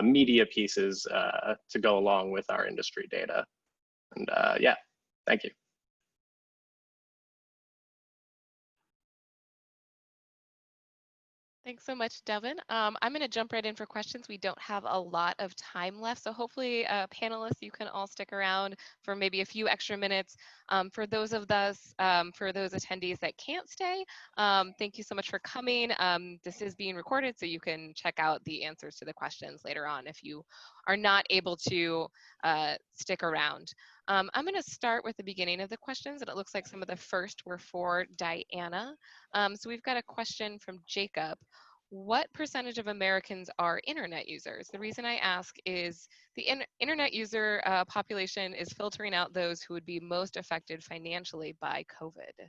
media pieces to go along with our industry data. And yeah, thank you. Thanks so much, Devin. I'm going to jump right in for questions. We don't have a lot of time left, so hopefully, panelists, you can all stick around for maybe a few extra minutes. For those of us, for those attendees that can't stay, thank you so much for coming. This is being recorded, so you can check out the answers to the questions later on if you are not able to stick around. I'm going to start with the beginning of the questions, and it looks like some of the first were for Diana. So we've got a question from Jacob. What percentage of Americans are internet users? The reason I ask is the internet user population is filtering out those who would be most affected financially by COVID.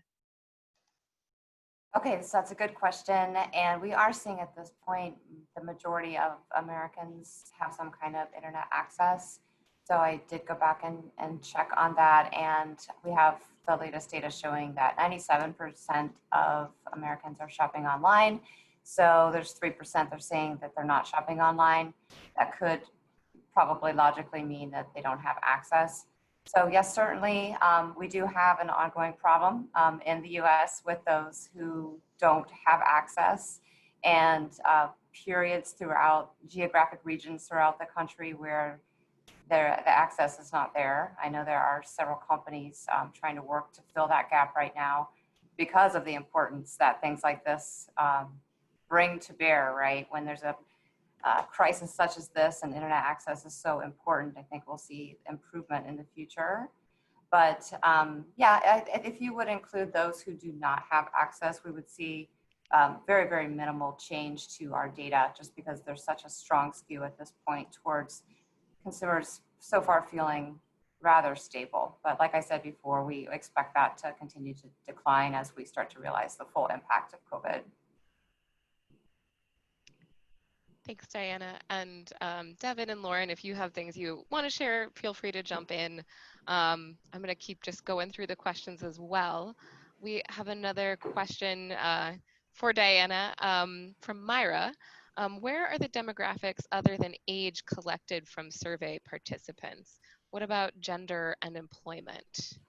Okay, so that's a good question. And we are seeing at this point, the majority of Americans have some kind of internet access. So I did go back and check on that. And we have the latest data showing that 97% of Americans are shopping online. So there's 3% they're saying that they're not shopping online. That could probably logically mean that they don't have access. So yes, certainly we do have an ongoing problem in the US with those who don't have access, and periods throughout geographic regions throughout the country where the access is not there. I know there are several companies trying to work to fill that gap right now because of the importance that things like this bring to bear, right? When there's a crisis such as this and internet access is so important, I think we'll see improvement in the future. But yeah, if you would include those who do not have access, we would see very, very minimal change to our data just because there's such a strong skew at this point towards consumers so far feeling rather stable. But like I said before, we expect that to continue to decline as we start to realize the full impact of COVID. Thanks, Diana. And Devin and Lauren, if you have things you want to share, feel free to jump in. I'm going to keep just going through the questions as well. We have another question for Diana from Myra. Where are the demographics other than age collected from survey participants? What about gender and employment?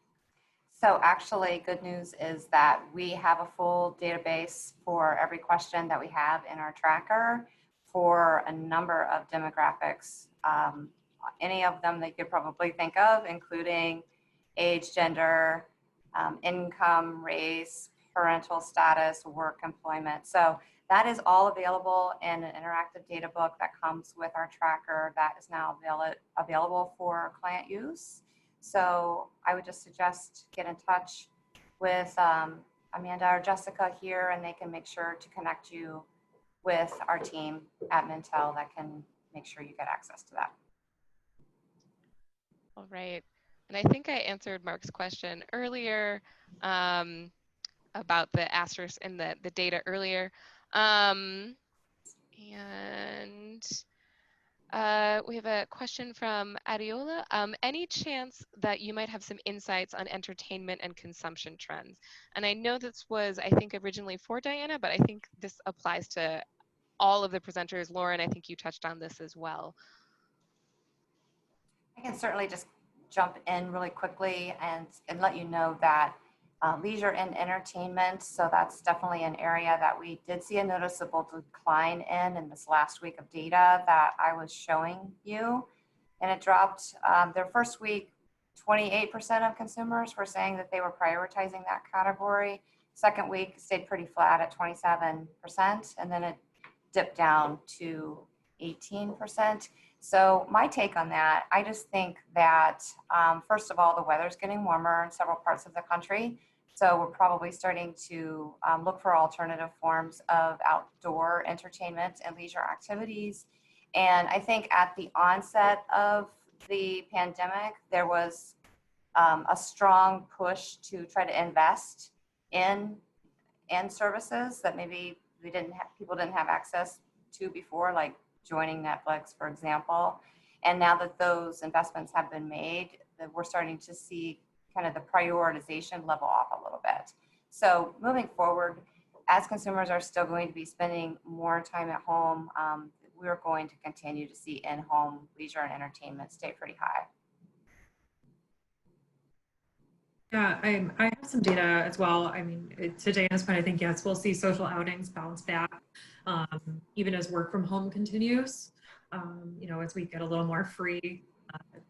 So actually, good news is that we have a full database for every question that we have in our tracker for a number of demographics, any of them that you could probably think of, including age, gender, income, race, parental status, work, employment. So that is all available in an interactive data book that comes with our tracker that is now available for client use. So I would just suggest get in touch with Amanda or Jessica here, and they can make sure to connect you with our team at Mintel that can make sure you get access to that. All right. And I think I answered Mark's question earlier about the asterisk and the data earlier. And we have a question from Adiola. Any chance that you might have some insights on entertainment and consumption trends? And I know this was, I think, originally for Diana, but I think this applies to all of the presenters. Lauren, I think you touched on this as well. I can certainly just jump in really quickly and let you know that leisure and entertainment, so that's definitely an area that we did see a noticeable decline in this last week of data that I was showing you. And it dropped their first week, 28% of consumers were saying that they were prioritizing that category. Second week stayed pretty flat at 27%, and then it dipped down to 18%. So my take on that, I just think that, first of all, the weather's getting warmer in several parts of the country. So we're probably starting to look for alternative forms of outdoor entertainment and leisure activities. And I think at the onset of the pandemic, there was a strong push to try to invest in services that maybe people didn't have access to before, like joining Netflix, for example. And now that those investments have been made, we're starting to see kind of the prioritization level off a little bit. So moving forward, as consumers are still going to be spending more time at home, we're going to continue to see in-home leisure and entertainment stay pretty high. Yeah, I have some data as well. I mean, to Diana's point, I think, yes, we'll see social outings bounce back, even as work from home continues, you know, as we get a little more free,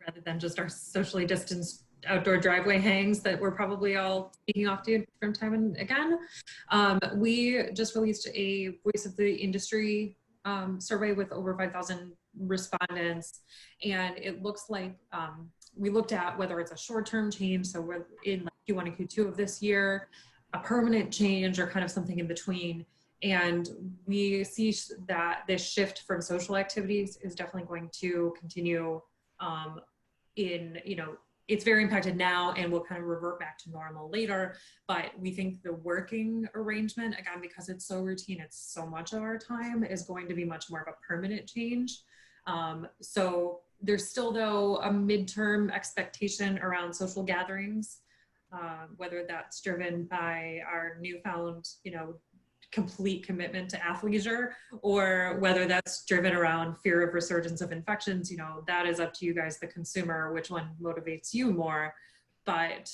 rather than just our socially distanced outdoor driveway hangs that we're probably all speaking off to from time and again. We just released a Voice of the Industry survey with over 5,000 respondents, and it looks like we looked at whether it's a short-term change, so we're in like Q1 and Q2 of this year, a permanent change, or kind of something in between. And we see that this shift from social activities is definitely going to continue in, you know, it's very impacted now and will kind of revert back to normal later. But we think the working arrangement, again, because it's so routine, it's so much of our time, is going to be much more of a permanent change. So there's still, though, a midterm expectation around social gatherings, whether that's driven by our newfound, you know, complete commitment to athleisure, or whether that's driven around fear of resurgence of infections. You know, that is up to you guys, the consumer, which one motivates you more. But,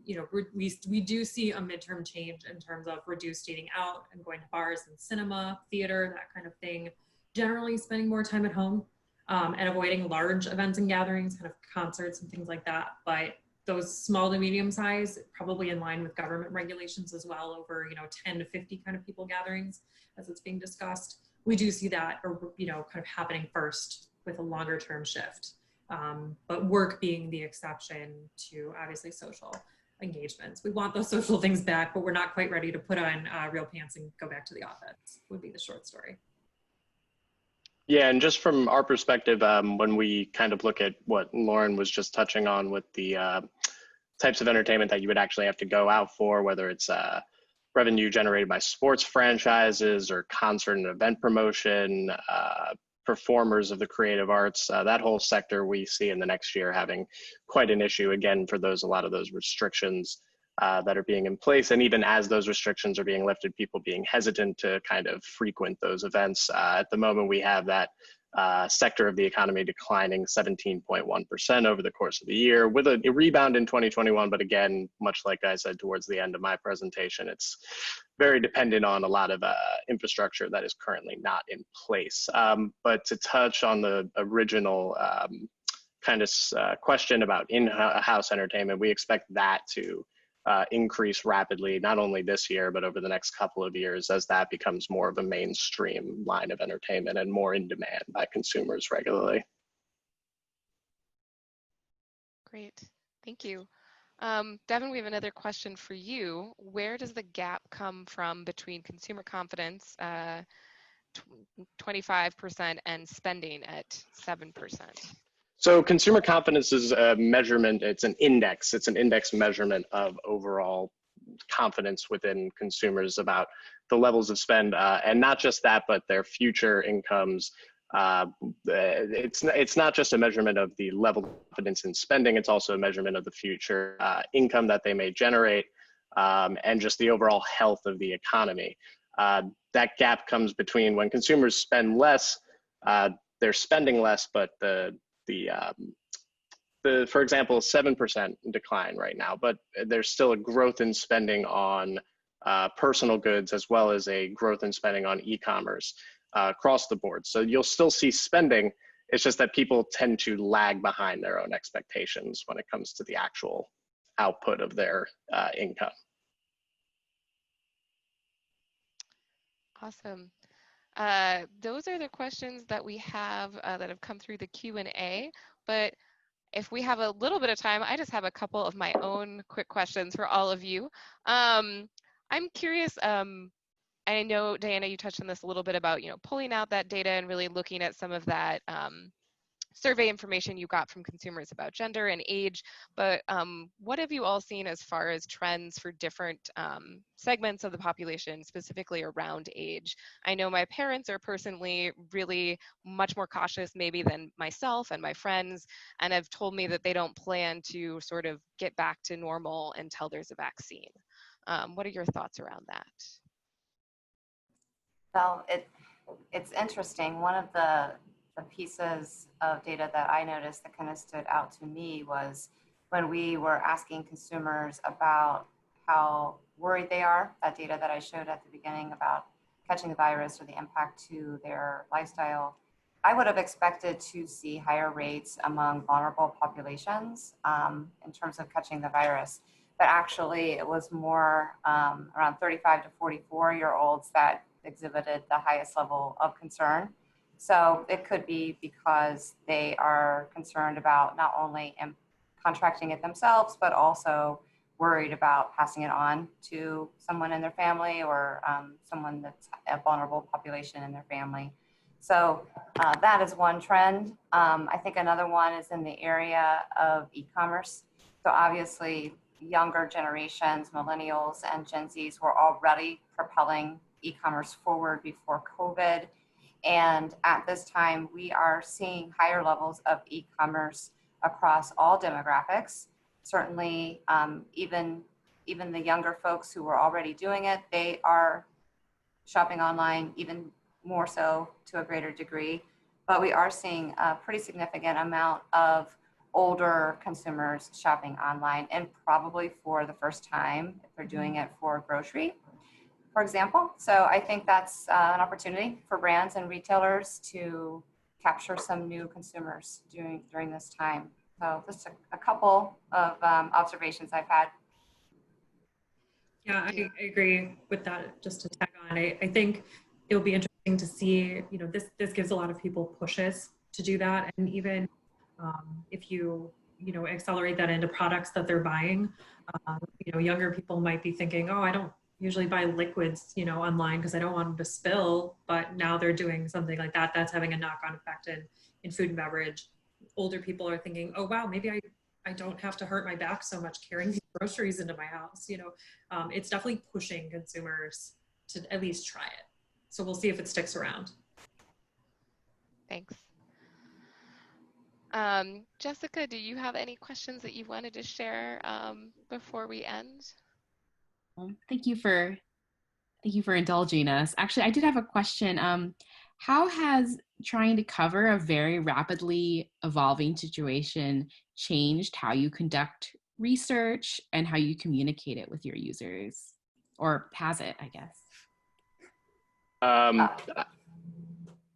you know, we do see a midterm change in terms of reduced eating out and going to bars and cinema, theater, that kind of thing. Generally spending more time at home, and avoiding large events and gatherings, kind of concerts and things like that. But those small to medium size, probably in line with government regulations as well, over, you know, 10 to 50 kind of people gatherings as it's being discussed. We do see that, or, you know, kind of happening first with a longer term shift. But work being the exception to obviously social engagements. We want those social things back, but we're not quite ready to put on real pants and go back to the office, would be the short story. Yeah, and just from our perspective, when we kind of look at what Lauren was just touching on with the types of entertainment that you would actually have to go out for, whether it's revenue generated by sports franchises or concert and event promotion, performers of the creative arts, that whole sector we see in the next year having quite an issue, again, for a lot of those restrictions that are being in place. And even as those restrictions are being lifted, people being hesitant to kind of frequent those events. At the moment, we have that sector of the economy declining 17.1% over the course of the year, with a rebound in 2021. But again, much like I said towards the end of my presentation, it's very dependent on a lot of infrastructure that is currently not in place. But to touch on the original kind of question about in-house entertainment, we expect that to increase rapidly, not only this year, but over the next couple of years, as that becomes more of a mainstream line of entertainment and more in demand by consumers regularly. Great, thank you. Devin, we have another question for you. Where does the gap come from between consumer confidence, 25%, and spending at 7%? So consumer confidence is a measurement, it's an index measurement of overall confidence within consumers about the levels of spend, and not just that, but their future incomes. It's not just a measurement of the level of confidence in spending, it's also a measurement of the future income that they may generate, and just the overall health of the economy. That gap comes between when consumers spend less, they're spending less, but for example, 7% decline right now, but there's still a growth in spending on personal goods, as well as a growth in spending on e-commerce across the board. So you'll still see spending. It's just that people tend to lag behind their own expectations when it comes to the actual output of their income. Awesome. Those are the questions that we have that have come through the Q&A, but if we have a little bit of time, I just have a couple of my own quick questions for all of you. I'm curious, I know, Diana, you touched on this a little bit about, you know, pulling out that data and really looking at some of that survey information you got from consumers about gender and age, but what have you all seen as far as trends for different segments of the population, specifically around age? I know my parents are personally really much more cautious maybe than myself and my friends, and have told me that they don't plan to sort of get back to normal until there's a vaccine. What are your thoughts around that? Well, it's interesting. One of the pieces of data that I noticed that kind of stood out to me was when we were asking consumers about how worried they are, that data that I showed at the beginning about catching the virus or the impact to their lifestyle. I would have expected to see higher rates among vulnerable populations in terms of catching the virus, but actually it was more around 35 to 44-year-olds that exhibited the highest level of concern. So it could be because they are concerned about not only contracting it themselves, but also worried about passing it on to someone in their family or someone that's a vulnerable population in their family. So that is one trend. I think another one is in the area of e-commerce. So obviously younger generations, millennials and Gen Zs were already propelling e-commerce forward before COVID. And at this time, we are seeing higher levels of e-commerce across all demographics. Certainly, even the younger folks who were already doing it, they are shopping online even more so to a greater degree. But we are seeing a pretty significant amount of older consumers shopping online, and probably for the first time if they're doing it for grocery, for example. So I think that's an opportunity for brands and retailers to capture some new consumers during this time. So just a couple of observations I've had. Yeah, I agree with that. Just to tag on, I think it'll be interesting to see, this gives a lot of people pushes to do that. And even if you accelerate that into products that they're buying, younger people might be thinking, oh, I don't usually buy liquids, online because I don't want them to spill, but now they're doing something like that. That's having a knock-on effect in food and beverage. Older people are thinking, oh, wow, maybe I don't have to hurt my back so much carrying these groceries into my house. It's definitely pushing consumers to at least try it. So we'll see if it sticks around. Thanks. Jessica, do you have any questions that you wanted to share before we end? Thank you for indulging us. Actually, I did have a question. How has trying to cover a very rapidly evolving situation changed how you conduct research and how you communicate it with your users? Or has it, I guess?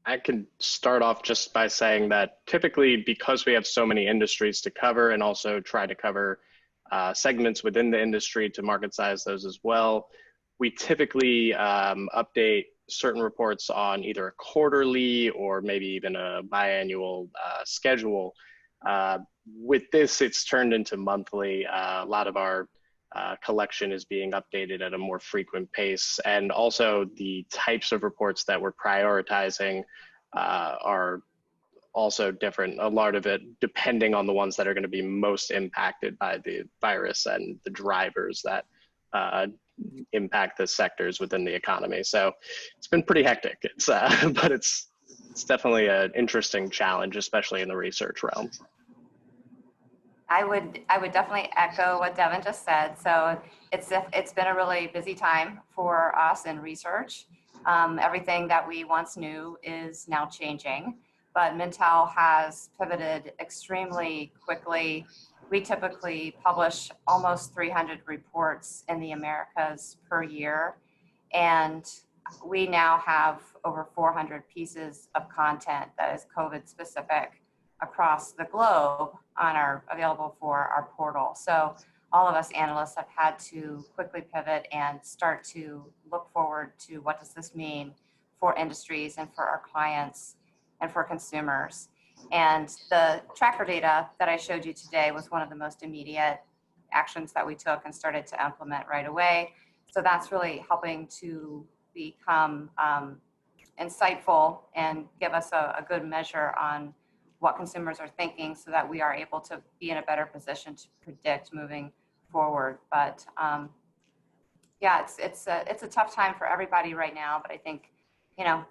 I can start off just by saying that typically, because we have so many industries to cover and also try to cover segments within the industry to market size those as well, we typically update certain reports on either a quarterly or maybe even a biannual schedule. With this, it's turned into monthly. A lot of our collection is being updated at a more frequent pace. And also the types of reports that we're prioritizing are also different, a lot of it depending on the ones that are going to be most impacted by the virus and the drivers that impact the sectors within the economy. So it's been pretty hectic. But it's definitely an interesting challenge, especially in the research realm. I would definitely echo what Devin just said. So it's been a really busy time for us in research. Everything that we once knew is now changing, but Mintel has pivoted extremely quickly. We typically publish almost 300 reports in the Americas per year, and we now have over 400 pieces of content that is COVID specific across the globe available for our portal. So all of us analysts have had to quickly pivot and start to look forward to what does this mean for industries and for our clients and for consumers. And the tracker data that I showed you today was one of the most immediate actions that we took and started to implement right away. So that's really helping to become insightful and give us a good measure on what consumers are thinking so that we are able to be in a better position to predict moving forward. But yeah, it's a tough time for everybody right now, but I think, you know,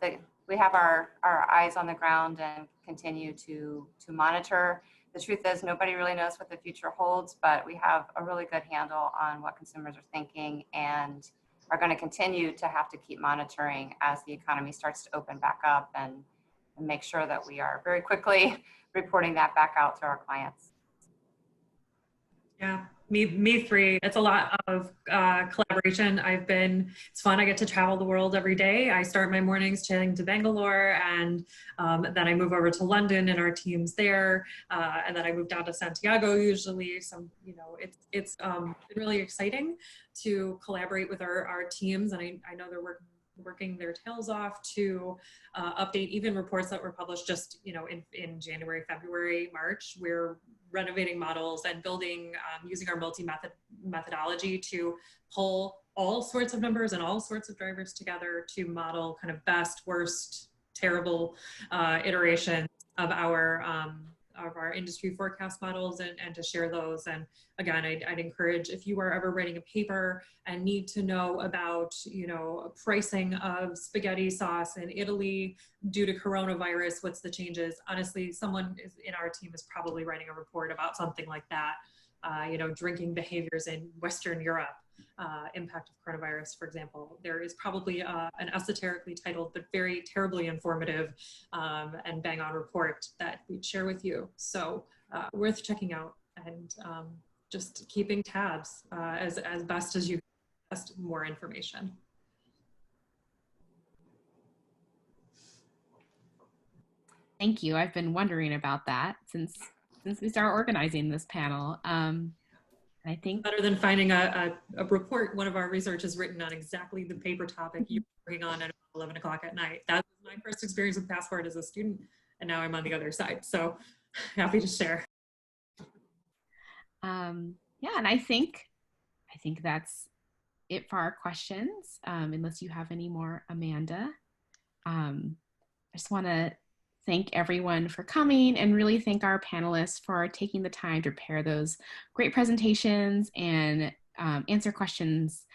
we have our eyes on the ground and continue to monitor. The truth is nobody really knows what the future holds, but we have a really good handle on what consumers are thinking and are going to continue to have to keep monitoring as the economy starts to open back up and make sure that we are very quickly reporting that back out to our clients. Yeah, me three. It's a lot of collaboration. It's fun. I get to travel the world every day. I start my mornings chatting to Bangalore, and then I move over to London and our team's there. And then I move down to Santiago usually. So, you know, it's been really exciting to collaborate with our teams. And I know they're working their tails off to update even reports that were published just, you know, in January, February, March. We're renovating models and building, using our multi-method methodology to pull all sorts of numbers and all sorts of drivers together to model kind of best, worst, terrible iterations of our industry forecast models and to share those. And again, I'd encourage, if you are ever writing a paper and need to know about, you know, pricing of spaghetti sauce in Italy due to coronavirus, what's the changes? Honestly, someone in our team is probably writing a report about something like that. You know, drinking behaviors in Western Europe, impact of coronavirus, for example. There is probably an esoterically titled but very terribly informative and bang on report that we'd share with you. So worth checking out and just keeping tabs as best as you can, more information. Thank you. I've been wondering about that since we started organizing this panel. I think Better than finding a report one of our research is written on exactly the paper topic you're working on at 11 o'clock at night. That was my first experience with Passport as a student, and now I'm on the other side. So happy to share. yeah, and I think that's it for our questions. Unless you have any more, Amanda. I just want to thank everyone for coming and really thank our panelists for taking the time to prepare those great presentations and answer questions